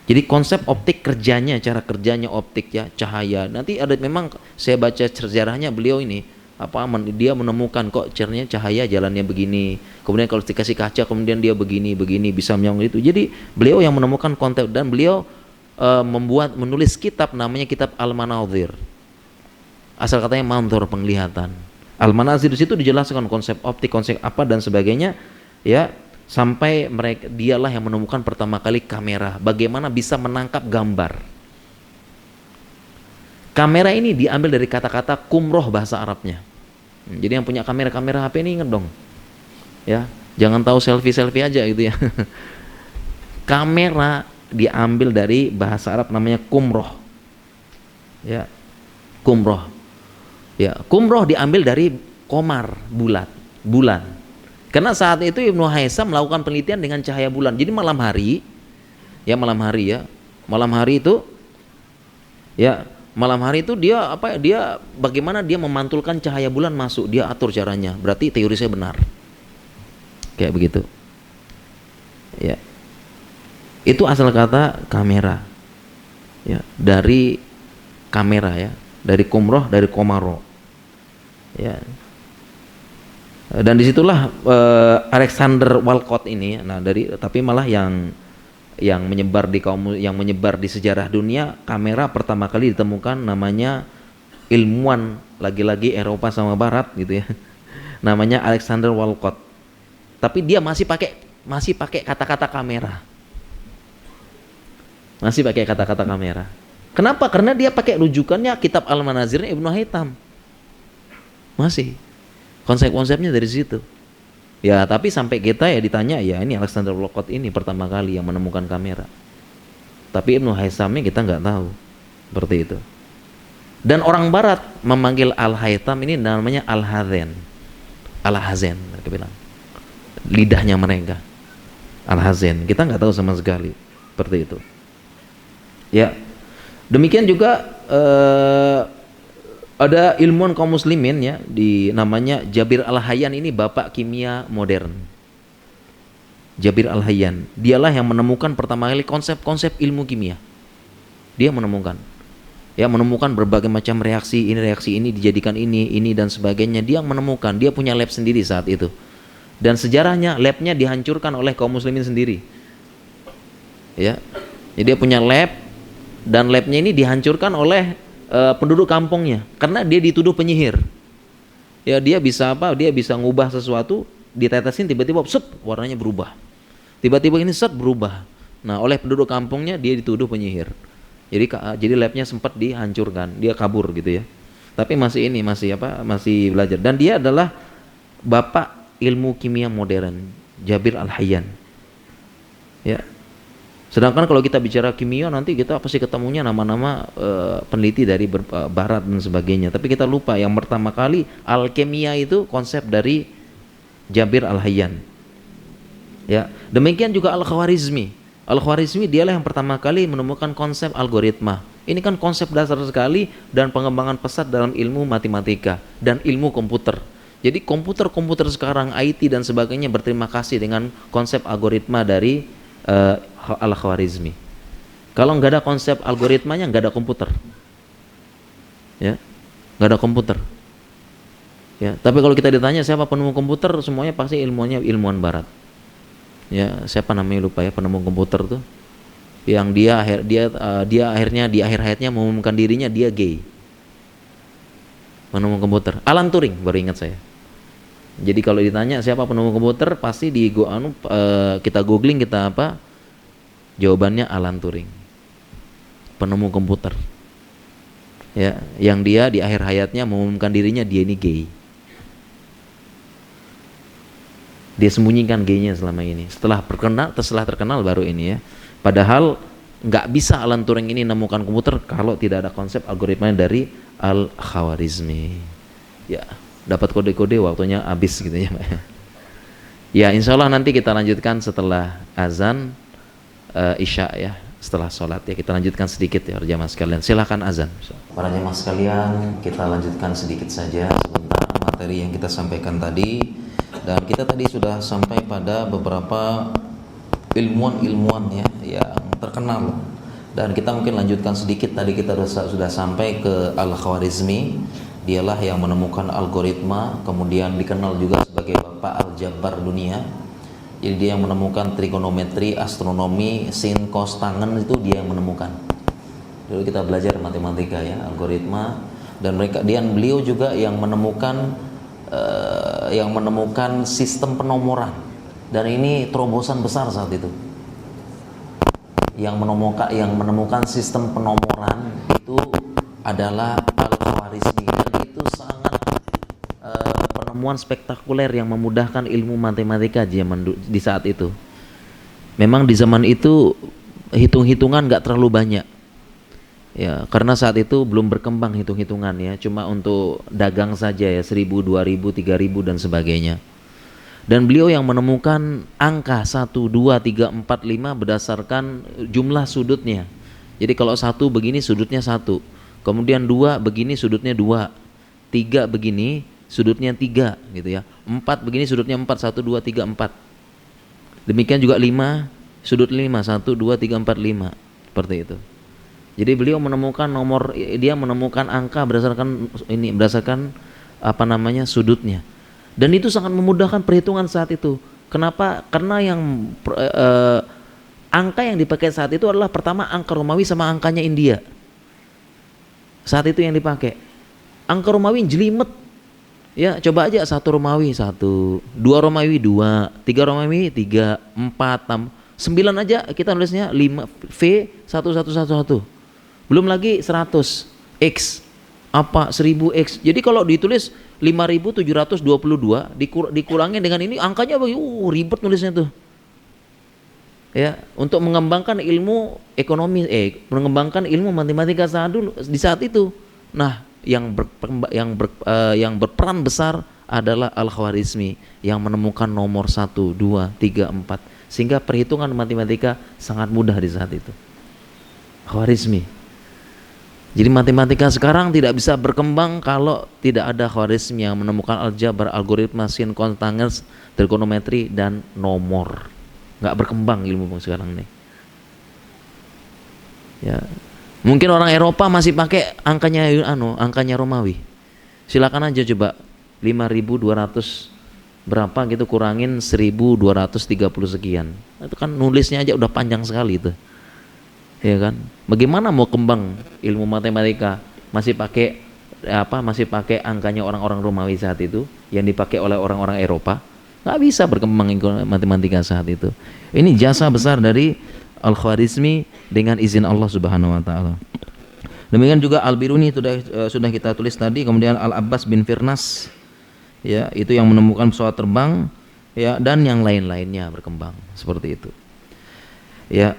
Jadi konsep optik kerjanya, cara kerjanya optik ya, cahaya. Nanti ada memang saya baca sejarahnya beliau ini dia menemukan kok cernya cahaya jalannya begini. Kemudian kalau dikasih kaca kemudian dia begini bisa menyambung itu. Jadi beliau yang menemukan konsep dan beliau menulis kitab namanya kitab Al-Manazir. Asal katanya manzur, penglihatan. Al-Manazir di situ dijelaskan konsep optik, konsep apa dan sebagainya ya, sampai dialah yang menemukan pertama kali kamera, bagaimana bisa menangkap gambar. Kamera ini diambil dari kata-kata kumroh bahasa Arabnya. Jadi yang punya kamera HP ini ingat dong. Ya, jangan tahu selfie aja gitu ya. Kamera diambil dari bahasa Arab namanya kumroh. Ya. Kumroh. Ya, kumroh diambil dari komar, bulan. Karena saat itu Ibnu Haytham melakukan penelitian dengan cahaya bulan. Jadi malam hari itu dia bagaimana dia memantulkan cahaya bulan masuk, dia atur caranya. Berarti teori saya benar. Kayak begitu. Ya. Itu asal kata kamera. Ya, dari kamera ya, dari kumroh, dari komaro. Ya. Dan disitulah Alexander Walcott ini, tapi malah yang menyebar di sejarah dunia, kamera pertama kali ditemukan namanya ilmuwan lagi-lagi Eropa sama Barat gitu ya, namanya Alexander Walcott. Tapi dia masih pakai kata-kata kamera, Kenapa? Karena dia pakai rujukannya kitab Al-Manazirnya Ibnu Haytham. Masih konsep-konsepnya dari situ. Ya, tapi sampai kita ya ditanya, ya ini Alexander Walcott ini pertama kali yang menemukan kamera. Tapi Ibnu Haythamnya kita nggak tahu. Seperti itu. Dan orang Barat memanggil Al-Haytham ini namanya Al-Hazen. Al-Hazen, mereka bilang. Lidahnya mereka. Al-Hazen. Kita nggak tahu sama sekali. Seperti itu. Ya. Demikian juga ada ilmuwan kaum muslimin ya, namanya Jabir Al-Hayyan, ini bapak kimia modern. Jabir Al-Hayyan, dialah yang menemukan pertama kali konsep-konsep ilmu kimia. Dia menemukan berbagai macam reaksi ini dijadikan ini dan sebagainya. Dia yang menemukan, dia punya lab sendiri saat itu. Dan sejarahnya labnya dihancurkan oleh kaum muslimin sendiri. Ya. Jadi dia punya lab dan labnya ini dihancurkan oleh penduduk kampungnya karena dia dituduh penyihir. Ya, dia bisa ngubah sesuatu, ditetesin tiba-tiba warnanya berubah. Tiba-tiba ini berubah. Nah, oleh penduduk kampungnya dia dituduh penyihir. Jadi labnya sempat dihancurkan, dia kabur gitu ya. Tapi masih belajar, dan dia adalah bapak ilmu kimia modern, Jabir Al-Hayyan. Ya. Sedangkan kalau kita bicara kimia nanti kita pasti ketemunya nama-nama peneliti dari Barat dan sebagainya. Tapi kita lupa yang pertama kali alkimia itu konsep dari Jabir Al-Hayyan. Ya, demikian juga Al-Khwarizmi. Al-Khwarizmi dialah yang pertama kali menemukan konsep algoritma. Ini kan konsep dasar sekali dan pengembangan pesat dalam ilmu matematika dan ilmu komputer. Jadi komputer sekarang, IT dan sebagainya berterima kasih dengan konsep algoritma dari Al-Khwarizmi. Kalau nggak ada konsep algoritmanya, nggak ada komputer. Ya, nggak ada komputer. Ya, tapi kalau kita ditanya siapa penemu komputer, semuanya pasti ilmuwan Barat. Ya, siapa namanya lupa ya, penemu komputer tuh. Yang dia akhirnya di akhir hayatnya mengumumkan dirinya dia gay. Penemu komputer, Alan Turing, baru ingat saya. Jadi kalau ditanya siapa penemu komputer, pasti kita googling, kita jawabannya Alan Turing, penemu komputer. Ya, yang dia di akhir hayatnya mengumumkan dirinya dia ini gay. Dia sembunyikan G-nya selama ini. Setelah terkenal baru ini ya. Padahal nggak bisa Alan Turing ini menemukan komputer kalau tidak ada konsep algoritmanya dari Al-Khwarizmi. Ya, dapat kode-kode waktunya habis gitu ya, Mbak. Ya, insya Allah nanti kita lanjutkan setelah azan Isya ya, setelah sholat ya. Kita lanjutkan sedikit ya jamaah sekalian. Silahkan azan. Para jamaah sekalian, kita lanjutkan sedikit saja sebentar materi yang kita sampaikan tadi. Dan kita tadi sudah sampai pada beberapa ilmuwan ya yang terkenal, dan kita mungkin lanjutkan sedikit. Tadi kita sudah sampai ke Al-Khwarizmi. Dialah yang menemukan algoritma, kemudian dikenal juga sebagai bapak aljabar dunia. Jadi dia yang menemukan trigonometri, astronomi, sin, cos, tangen, itu dia yang menemukan. Dulu kita belajar matematika ya, algoritma, dan beliau juga yang menemukan sistem penomoran. Dan ini terobosan besar saat itu. Yang menemukan sistem penomoran itu adalah Al-Khwarizmi, dan itu sangat penemuan spektakuler yang memudahkan ilmu matematika di saat itu. Memang di zaman itu hitung-hitungan nggak terlalu banyak. Ya, karena saat itu belum berkembang hitung-hitungan ya, cuma untuk dagang saja ya, 1000, 2000, 3000 dan sebagainya. Dan beliau yang menemukan angka 1, 2, 3, 4, 5 berdasarkan jumlah sudutnya. Jadi kalau 1 begini sudutnya 1, kemudian 2 begini sudutnya 2, 3 begini sudutnya 3 gitu ya, 4 begini sudutnya 4, 1, 2, 3, 4. Demikian juga 5, sudut 5, 1, 2, 3, 4, 5, seperti itu. Jadi beliau menemukan angka berdasarkan sudutnya. Dan itu sangat memudahkan perhitungan saat itu. Kenapa? Karena angka yang dipakai saat itu adalah pertama angka Romawi sama angkanya India. Saat itu yang dipakai. Angka Romawi jelimet. Ya, coba aja 1 Romawi 1, 2 Romawi 2, 3 Romawi 3, 4, 9 aja kita nulisnya 5 V 1111. Belum lagi 100 X 1000 X. Jadi kalau ditulis 5722 dikurangin dengan ini angkanya ribet nulisnya tuh. Ya, untuk mengembangkan ilmu ekonomi mengembangkan ilmu matematika di saat itu. Nah, yang berperan besar adalah Al-Khwarizmi yang menemukan nomor 1, 2, 3, 4, sehingga perhitungan matematika sangat mudah di saat itu. Khwarizmi. Jadi matematika sekarang tidak bisa berkembang kalau tidak ada Khwarizmi yang menemukan aljabar, algoritma, sin, cos, tangen, trigonometri, dan nomor. Nggak berkembang ilmu sekarang nih. Ya, mungkin orang Eropa masih pakai angkanya Romawi. Silakan aja coba 5200 berapa gitu kurangin 1230 sekian. Itu kan nulisnya aja udah panjang sekali itu. Ya kan? Bagaimana mau kembang ilmu matematika masih pakai angkanya orang-orang Romawi saat itu yang dipakai oleh orang-orang Eropa? Nggak bisa berkembang matematika saat itu. Ini jasa besar dari Al-Khwarizmi dengan izin Allah Subhanahu wa taala. Demikian juga Al-Biruni sudah kita tulis tadi, kemudian Al-Abbas bin Firnas ya, itu yang menemukan pesawat terbang ya, dan yang lain-lainnya berkembang seperti itu. Ya.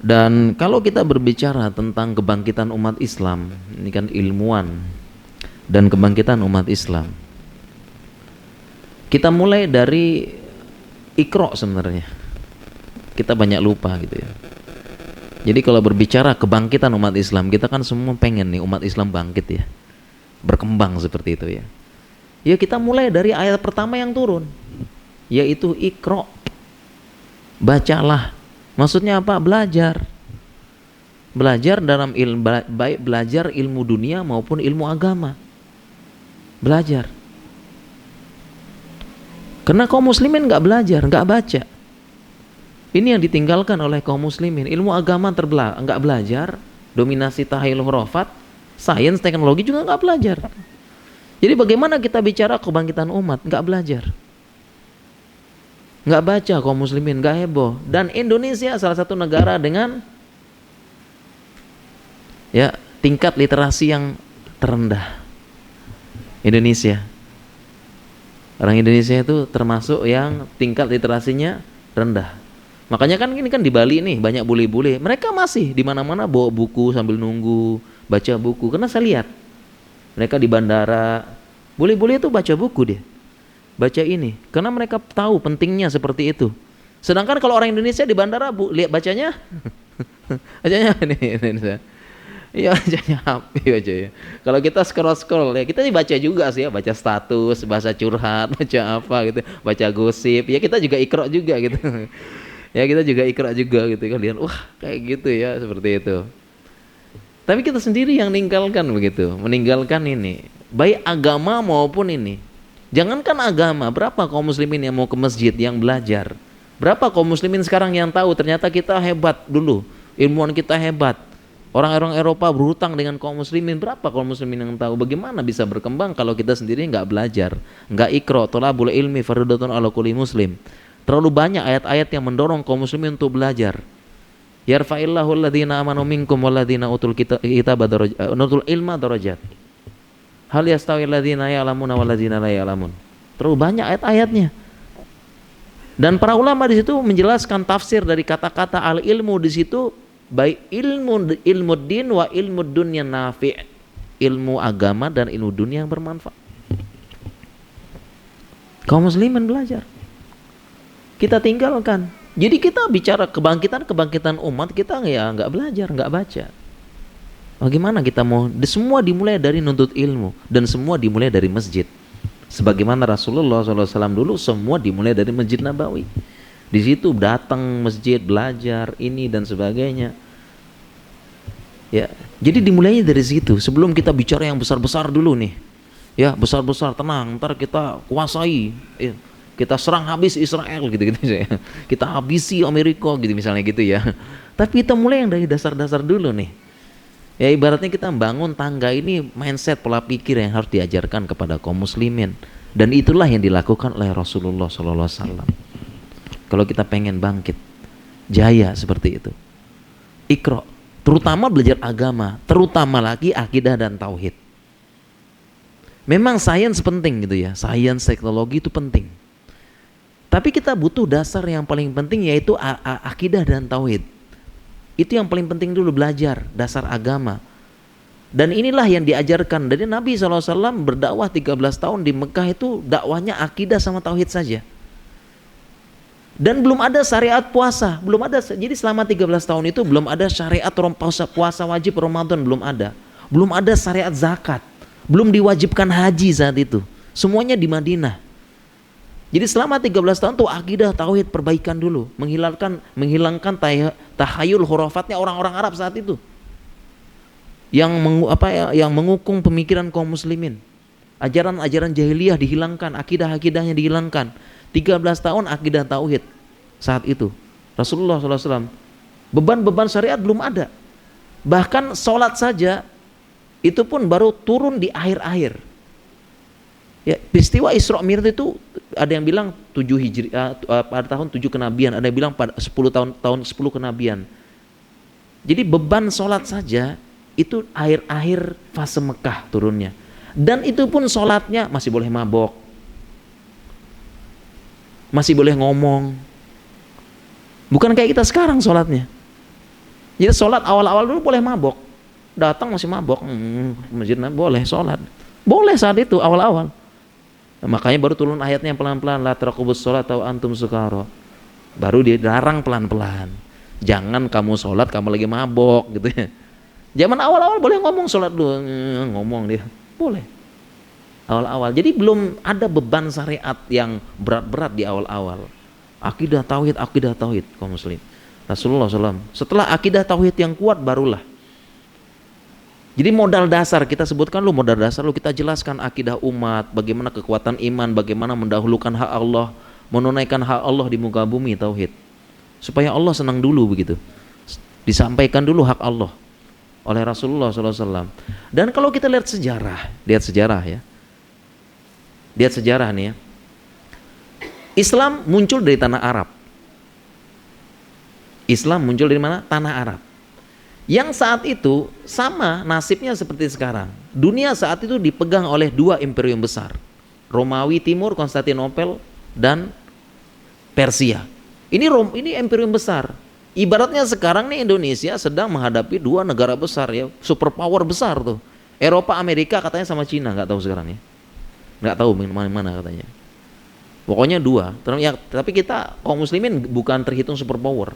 Dan kalau kita berbicara tentang kebangkitan umat Islam, ini kan ilmuwan dan kebangkitan umat Islam, kita mulai dari Iqra sebenarnya. Kita banyak lupa gitu ya. Jadi kalau berbicara kebangkitan umat Islam, kita kan semua pengen nih umat Islam bangkit ya, berkembang seperti itu ya. Ya kita mulai dari ayat pertama yang turun, yaitu Iqra, bacalah. Maksudnya apa? Belajar dalam baik belajar ilmu dunia maupun ilmu agama. Belajar. Karena kaum muslimin nggak belajar, nggak baca. Ini yang ditinggalkan oleh kaum muslimin. Ilmu agama nggak belajar, dominasi tahayyul khurafat, sains, teknologi juga nggak belajar. Jadi bagaimana kita bicara kebangkitan umat? Nggak belajar. Nggak baca kaum muslimin, nggak heboh. Dan Indonesia salah satu negara dengan ya tingkat literasi yang terendah. Indonesia Orang Indonesia itu termasuk yang tingkat literasinya rendah. Makanya kan ini kan di Bali nih banyak bule-bule. Mereka masih di mana-mana bawa buku sambil nunggu, baca buku. Karena saya lihat mereka di bandara, bule-bule itu baca buku dia. Baca ini, karena mereka tahu pentingnya seperti itu. Sedangkan kalau orang Indonesia di bandara lihat bacanya, bacanya ini. Iya bacanya HP aja ya. Kalau kita scroll ya kita baca juga sih ya, baca status, baca curhat, baca apa gitu, baca gosip. Ya kita juga ikra juga gitu. Ya kita juga ikra juga gitu kan, lihat wah kayak gitu ya, seperti itu. Tapi kita sendiri yang meninggalkan begitu, meninggalkan ini, baik agama maupun ini. Jangankan agama, berapa kaum muslimin yang mau ke masjid yang belajar? Berapa kaum muslimin sekarang yang tahu ternyata kita hebat dulu, ilmuwan kita hebat. Orang-orang Eropa berhutang dengan kaum muslimin. Berapa kaum muslimin yang tahu? Bagaimana bisa berkembang kalau kita sendiri nggak belajar, nggak ikra? Thalabul ilmi fardhatun ala kulli muslim. Terlalu banyak ayat-ayat yang mendorong kaum muslimin untuk belajar. Yarfa'illahu alladhina amanu minkum walladhina utul kitaba darajat, utul ilma darajat. Hal yastawi alladhina ya'lamuna walladhina la ya'lamun. Terlalu banyak ayat-ayatnya. Dan para ulama di situ menjelaskan tafsir dari kata-kata al ilmu di situ, baik ilmu din wa ilmu dunya nafi', ilmu agama dan ilmu dunia yang bermanfaat. Kaum muslimin belajar, kita tinggalkan. Jadi kita bicara kebangkitan umat, kita nggak belajar, nggak baca. Bagaimana kita mau? Semua dimulai dari nuntut ilmu dan semua dimulai dari masjid. Sebagaimana Rasulullah SAW dulu semua dimulai dari Masjid Nabawi. Di situ datang masjid, belajar ini dan sebagainya. Ya, jadi dimulainya dari situ. Sebelum kita bicara yang besar-besar dulu nih, ya besar-besar, tenang, ntar kita kuasai, ya, kita serang habis Israel gitu-gitu ya. Kita habisi Amerika gitu misalnya gitu ya. Tapi kita mulai yang dari dasar-dasar dulu nih. Ya ibaratnya kita membangun tangga ini, mindset, pola pikir yang harus diajarkan kepada kaum muslimin. Dan itulah yang dilakukan oleh Rasulullah SAW. Kalau kita pengen bangkit, jaya seperti itu, ikra, terutama belajar agama, terutama lagi akidah dan tauhid. Memang sains penting gitu ya, sains teknologi itu penting. Tapi kita butuh dasar yang paling penting, yaitu akidah dan tauhid. Itu yang paling penting dulu, belajar dasar agama. Dan inilah yang diajarkan dari Nabi SAW berdakwah 13 tahun di Mekah, itu dakwahnya akidah sama tauhid saja. Dan belum ada syariat puasa, belum ada. Jadi selama 13 tahun itu belum ada syariat puasa wajib Ramadan, belum ada. Belum ada syariat zakat, belum diwajibkan haji saat itu. Semuanya di Madinah. Jadi selama 13 tahun tuh akidah tauhid perbaikan dulu, menghilangkan tahayul khurafatnya orang-orang Arab saat itu. Yang mengukung pemikiran kaum muslimin. Ajaran-ajaran jahiliyah dihilangkan, akidah-akidahnya dihilangkan. 13 tahun akidah tauhid saat itu. Rasulullah SAW, beban-beban syariat belum ada. Bahkan sholat saja itu pun baru turun di akhir-akhir. Ya, peristiwa Isra Mi'raj itu ada yang bilang 7 Hijriah, pada tahun 7 kenabian, ada yang bilang pada 10 tahun 10 kenabian. Jadi beban sholat saja itu akhir-akhir fase Mekah turunnya. Dan itu pun sholatnya masih boleh mabok, masih boleh ngomong. Bukan kayak kita sekarang sholatnya. Jadi sholat awal-awal dulu boleh mabok, datang masih mabok, masjid boleh sholat, boleh saat itu awal-awal. Nah, makanya baru turun ayatnya pelan-pelan, la taqrabus sholat atau antum sukara. Baru dia larang pelan-pelan. Jangan kamu sholat kamu lagi mabok gitu ya. Zaman awal-awal boleh ngomong, sholat dulu ngomong dia, boleh. Awal-awal. Jadi belum ada beban syariat yang berat-berat di awal-awal. Akidah tauhid kaum muslim. Rasulullah SAW, setelah akidah tauhid yang kuat barulah. Jadi modal dasar kita sebutkan lu, modal dasar lu kita jelaskan akidah umat, bagaimana kekuatan iman, bagaimana mendahulukan hak Allah, menunaikan hak Allah di muka bumi, tauhid. Supaya Allah senang dulu begitu. Disampaikan dulu hak Allah oleh Rasulullah SAW. Dan kalau kita lihat sejarah ya. Lihat sejarah nih ya. Islam muncul dari tanah Arab. Islam muncul dari mana? Tanah Arab. Yang saat itu sama nasibnya seperti sekarang. Dunia saat itu dipegang oleh 2 imperium besar. Romawi Timur, Konstantinopel, dan Persia. Ini imperium besar. Ibaratnya sekarang nih Indonesia sedang menghadapi dua negara besar ya, superpower besar tuh. Eropa, Amerika katanya sama Cina, nggak tahu sekarang ya. Nggak tahu mana katanya. Pokoknya dua. Ya, tapi kita kaum muslimin bukan terhitung superpower.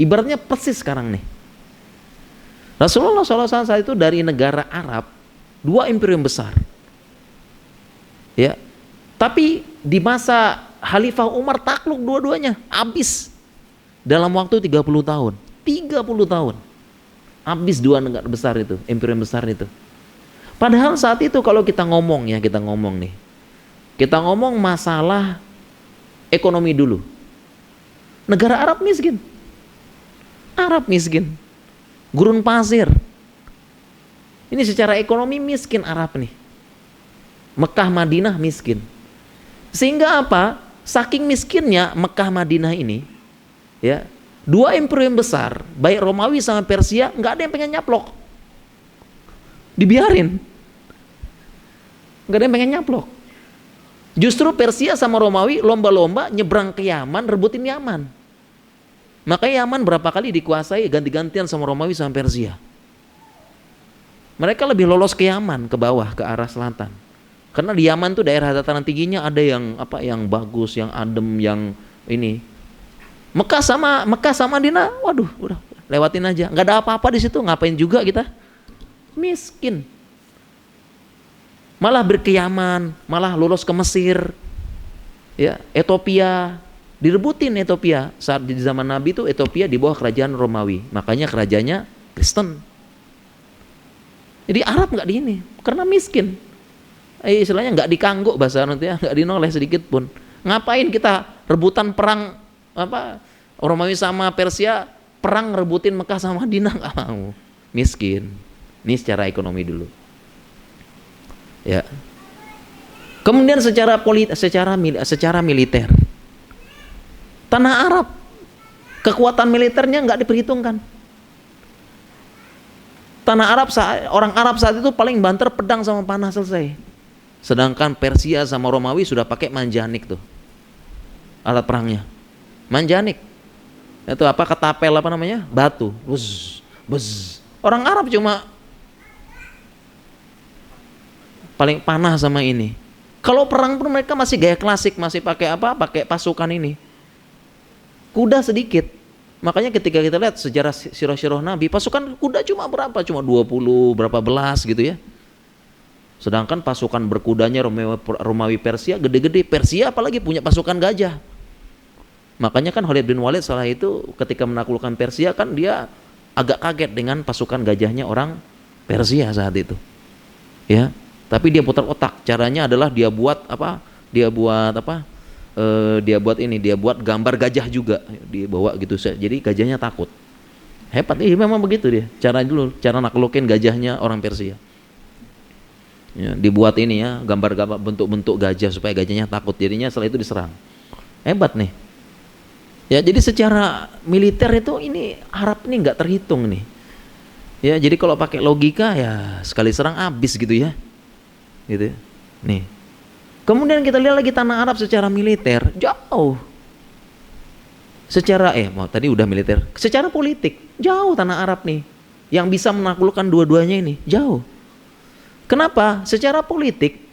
Ibaratnya persis sekarang nih. Rasulullah SAW saat itu dari negara Arab, dua imperium besar. Ya. Tapi di masa Khalifah Umar takluk dua-duanya, habis. Dalam waktu 30 tahun. 30 tahun. Habis dua negara besar itu, imperium besar itu. Padahal saat itu kalau kita ngomong nih. Kita ngomong masalah ekonomi dulu. Negara Arab miskin. Gurun pasir. Ini secara ekonomi miskin Arab nih. Mekah Madinah miskin. Sehingga apa? Saking miskinnya Mekah Madinah ini, ya, dua imperium besar, baik Romawi sama Persia, nggak ada yang pengen nyaplok. Dibiarin. Nggak ada yang pengen nyaplok. Justru Persia sama Romawi lomba-lomba nyebrang ke Yaman, rebutin Yaman. Makanya Yaman berapa kali dikuasai ganti-gantian sama Romawi sama Persia. Mereka lebih lolos ke Yaman, ke bawah, ke arah selatan. Karena di Yaman tuh daerah dataran tingginya ada yang yang bagus, yang adem, yang ini. Mekah sama Madinah, waduh, udah lewatin aja. Nggak ada apa-apa di situ, ngapain juga kita? Miskin. Malah berkeyaman, malah lolos ke Mesir, ya, Ethiopia, direbutin Ethiopia. Saat di zaman Nabi itu Ethiopia di bawah kerajaan Romawi, makanya kerajaannya Kristen. Jadi Arab nggak di ini, karena miskin. Istilahnya nggak dikangguk bahasa nanti ya, nggak dinoleh sedikit pun. Ngapain kita rebutan perang Romawi sama Persia, perang rebutin Mekah sama Madinah, nggak mau. Miskin. Ini secara ekonomi dulu. Ya. Kemudian secara militer, tanah Arab kekuatan militernya nggak diperhitungkan. Tanah Arab orang Arab saat itu paling banter pedang sama panah selesai. Sedangkan Persia sama Romawi sudah pakai manjanik tuh alat perangnya. Manjanik itu ketapel batu. Buz. Orang Arab cuma paling panah sama ini. Kalau perang pun mereka masih gaya klasik, masih pakai pakai pasukan ini. Kuda sedikit. Makanya ketika kita lihat sejarah sirah-sirah Nabi, pasukan kuda cuma berapa? Cuma 20 berapa belas gitu ya. Sedangkan pasukan berkudanya Romawi Persia gede-gede. Persia apalagi punya pasukan gajah. Makanya kan Khalid bin Walid salah itu ketika menaklukkan Persia kan dia agak kaget dengan pasukan gajahnya orang Persia saat itu. Ya. Tapi dia putar otak. Caranya adalah dia buat gambar gajah juga dibawa gitu. Jadi gajahnya takut. Hebat, memang begitu dia. Cara naklukin gajahnya orang Persia. Ya, dibuat ini ya, gambar-gambar bentuk-bentuk gajah supaya gajahnya takut. Jadinya setelah itu diserang. Hebat nih. Ya, jadi secara militer itu ini Arab nih nggak terhitung nih. Ya, jadi kalau pakai logika ya sekali serang habis gitu ya. Gitu. Nih. Kemudian kita lihat lagi tanah Arab secara militer jauh. Tadi udah militer. Secara politik jauh tanah Arab nih. Yang bisa menaklukkan dua-duanya ini jauh. Kenapa? Secara politik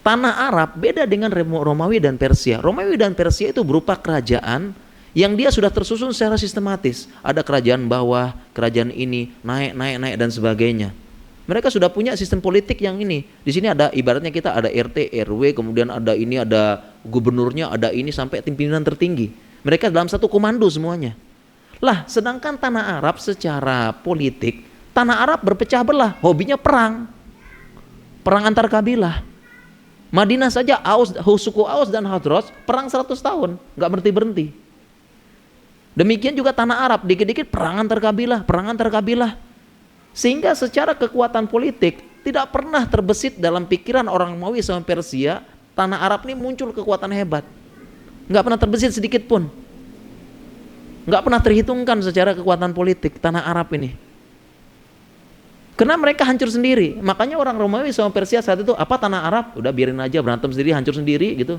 tanah Arab beda dengan Romawi dan Persia. Romawi dan Persia itu berupa kerajaan yang dia sudah tersusun secara sistematis. Ada kerajaan bawah, kerajaan ini naik dan sebagainya. Mereka sudah punya sistem politik yang ini. Di sini ada ibaratnya kita ada RT, RW, kemudian ada gubernurnya, ada ini sampai pimpinan tertinggi. Mereka dalam satu komando semuanya. Lah, sedangkan tanah Arab secara politik, tanah Arab berpecah belah, hobinya perang. Perang antar kabilah. Madinah saja suku Aus dan Khazraj perang 100 tahun, nggak berhenti-berhenti. Demikian juga tanah Arab, dikit-dikit perang antar kabilah. Sehingga secara kekuatan politik tidak pernah terbesit dalam pikiran orang Romawi sama Persia, tanah Arab ini muncul kekuatan hebat. Nggak pernah terbesit sedikit pun. Nggak pernah terhitungkan secara kekuatan politik tanah Arab ini. Karena mereka hancur sendiri. Makanya orang Romawi sama Persia saat itu, apa tanah Arab, udah biarin aja berantem sendiri, hancur sendiri gitu.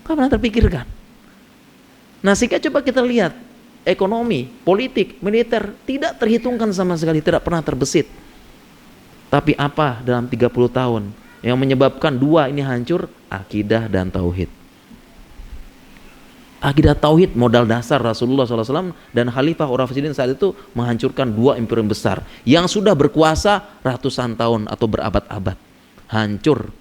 Gak pernah terpikirkan. Nah, sehingga coba kita lihat, ekonomi, politik, militer tidak terhitungkan sama sekali, tidak pernah terbesit. Tapi apa dalam 30 tahun yang menyebabkan dua ini hancur? Akidah dan tauhid. Akidah tauhid modal dasar Rasulullah SAW dan Khalifah Ar-Rasyidin saat itu menghancurkan dua imperium besar yang sudah berkuasa ratusan tahun atau berabad-abad. Hancur.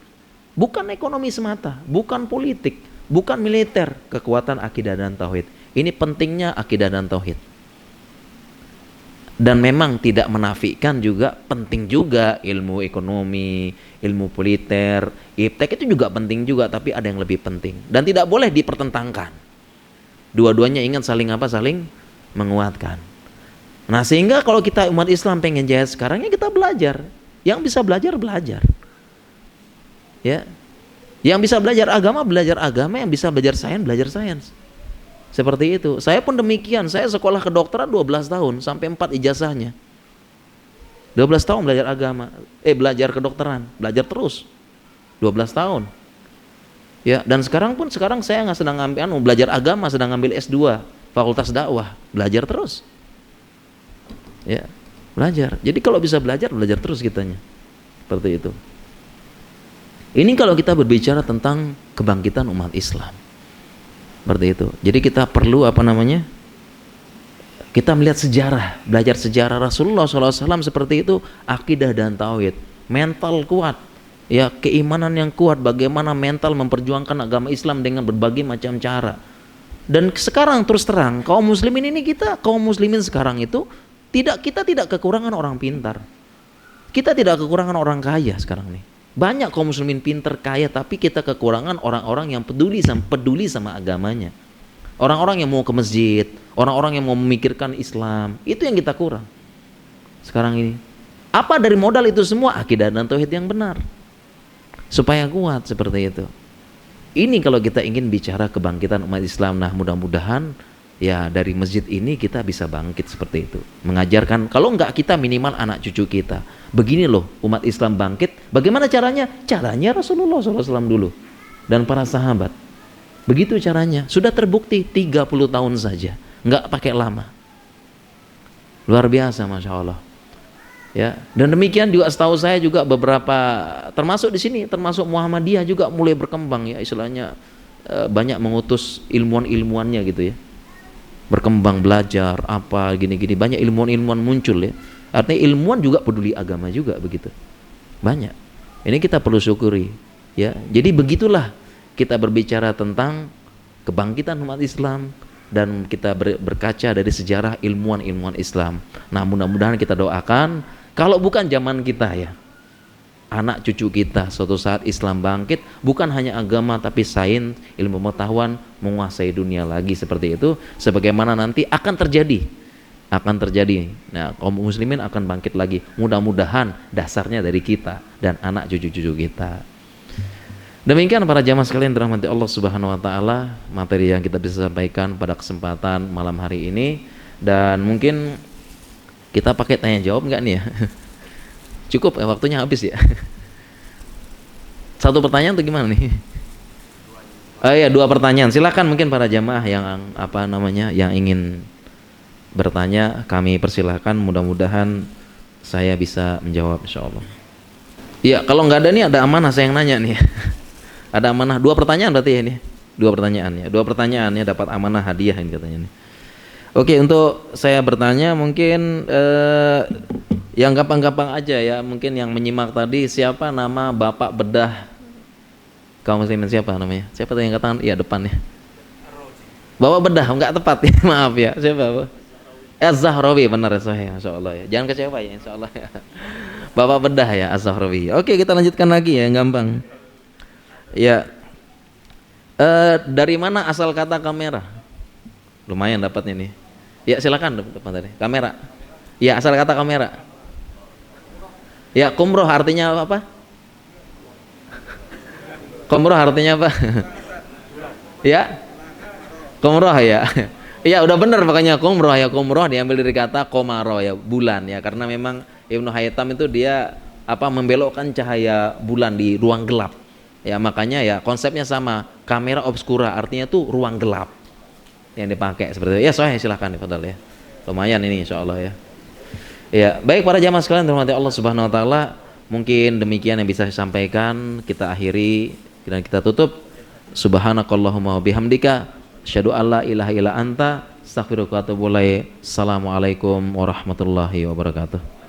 Bukan ekonomi semata, bukan politik, bukan militer, kekuatan akidah dan tauhid. Ini pentingnya akidah dan tauhid. Dan memang tidak menafikan juga, penting juga ilmu ekonomi, ilmu militer, iptek itu juga penting juga, tapi ada yang lebih penting. Dan tidak boleh dipertentangkan. Dua-duanya ingat saling apa? Saling menguatkan. Nah, sehingga kalau kita umat Islam pengen jaya sekarang, ya kita belajar. Yang bisa belajar, belajar. Ya. Yang bisa belajar agama, yang bisa belajar sains. Seperti itu. Saya pun demikian. Saya sekolah kedokteran 12 tahun sampai 4 ijazahnya. 12 tahun belajar agama, belajar kedokteran, belajar terus. 12 tahun. Ya, dan sekarang saya nggak sedang ngambil belajar agama, sedang ngambil S2, Fakultas Dakwah, belajar terus. Ya, belajar. Jadi kalau bisa belajar terus kitanya. Seperti itu. Ini kalau kita berbicara tentang kebangkitan umat Islam. Seperti itu. Jadi kita perlu kita melihat sejarah, belajar sejarah Rasulullah SAW seperti itu, akidah dan tauhid, mental kuat. Ya, keimanan yang kuat, bagaimana mental memperjuangkan agama Islam dengan berbagai macam cara. Dan sekarang terus terang kaum muslimin sekarang itu kita tidak kekurangan orang pintar. Kita tidak kekurangan orang kaya sekarang nih. Banyak kaum muslimin pintar kaya, tapi kita kekurangan orang-orang yang peduli sama agamanya. Orang-orang yang mau ke masjid, orang-orang yang mau memikirkan Islam, itu yang kita kurang. Sekarang ini. Apa dari modal itu semua? Akidah dan tauhid yang benar. Supaya kuat seperti itu. Ini kalau kita ingin bicara kebangkitan umat Islam. Nah, mudah-mudahan ya dari masjid ini kita bisa bangkit seperti itu. Mengajarkan, kalau enggak kita minimal anak cucu kita. Begini loh umat Islam bangkit. Bagaimana caranya? Caranya Rasulullah SAW dulu dan para sahabat. Begitu caranya. Sudah terbukti 30 tahun saja. Enggak pakai lama. Luar biasa, Masya Allah. Ya, dan demikian juga setahu saya juga beberapa termasuk di sini, termasuk Muhammadiyah juga mulai berkembang ya, istilahnya banyak mengutus ilmuwan-ilmuwannya gitu ya. Berkembang, belajar apa gini-gini, banyak ilmuwan-ilmuwan muncul ya. Artinya ilmuwan juga peduli agama juga begitu. Banyak. Ini kita perlu syukuri ya. Jadi begitulah kita berbicara tentang kebangkitan umat Islam dan kita berkaca dari sejarah ilmuwan-ilmuwan Islam. Nah, mudah-mudahan kita doakan kalau bukan zaman kita ya, anak cucu kita suatu saat Islam bangkit, bukan hanya agama tapi sains, ilmu pengetahuan menguasai dunia lagi seperti itu, sebagaimana nanti akan terjadi. Nah, kaum muslimin akan bangkit lagi. Mudah-mudahan dasarnya dari kita dan anak cucu-cucu kita. Demikian para jamaah sekalian dirahmati Allah Subhanahu wa taala, materi yang kita bisa sampaikan pada kesempatan malam hari ini. Dan mungkin kita pakai tanya jawab enggak nih ya? Cukup ya, waktunya habis ya. Satu pertanyaan atau gimana nih? Oh iya, 2 pertanyaan. Silakan mungkin para jamaah yang yang ingin bertanya, kami persilahkan. Mudah-mudahan saya bisa menjawab insyaallah. Iya, kalau nggak ada nih ada amanah saya yang nanya nih. Ada amanah 2 pertanyaan berarti ya ini. 2 pertanyaan ya. 2 pertanyaan ya, dapat amanah hadiah ini katanya nih. Oke, untuk saya bertanya mungkin yang gampang-gampang aja ya. Mungkin yang menyimak tadi, siapa nama Bapak Bedah kaum muslimin, siapa namanya? Siapa tuh yang katakan? Iya, depannya. Bapak Bedah, enggak tepat ya. Maaf ya. Siapa, Pak? Az-Zahrawi, benar ya, sahih, insyaallah ya. Jangan kecewa ya, insyaallah ya. Bapak Bedah ya, Az-Zahrawi. Oke, kita lanjutkan lagi ya, yang gampang. Ya. Dari mana asal kata kamera? Lumayan dapatnya nih. Ya, silakan depan tadi. Kamera. Ya, asal kata kamera. Ya, kumroh artinya apa? Kumroh artinya apa? Ya. Kumroh ya. Ya, udah benar makanya kumroh ya. Kumroh diambil dari kata komaro ya, bulan ya, karena memang Ibnu Haytham itu dia membelokkan cahaya bulan di ruang gelap. Ya makanya ya konsepnya sama, kamera obscura artinya tuh ruang gelap yang dipakai seperti itu. Ya Sahih, silahkan Fadal ya. Lumayan ini insyaallah ya. Ya, baik para jamaah sekalian dirahmati Allah Subhanahu wa taala, mungkin demikian yang bisa saya sampaikan. Kita akhiri dan kita tutup. Subhanakallahumma wa bihamdika asyhadu alla ilaha illa anta astaghfiruka wa atubu ilaik. Assalamualaikum warahmatullahi wabarakatuh.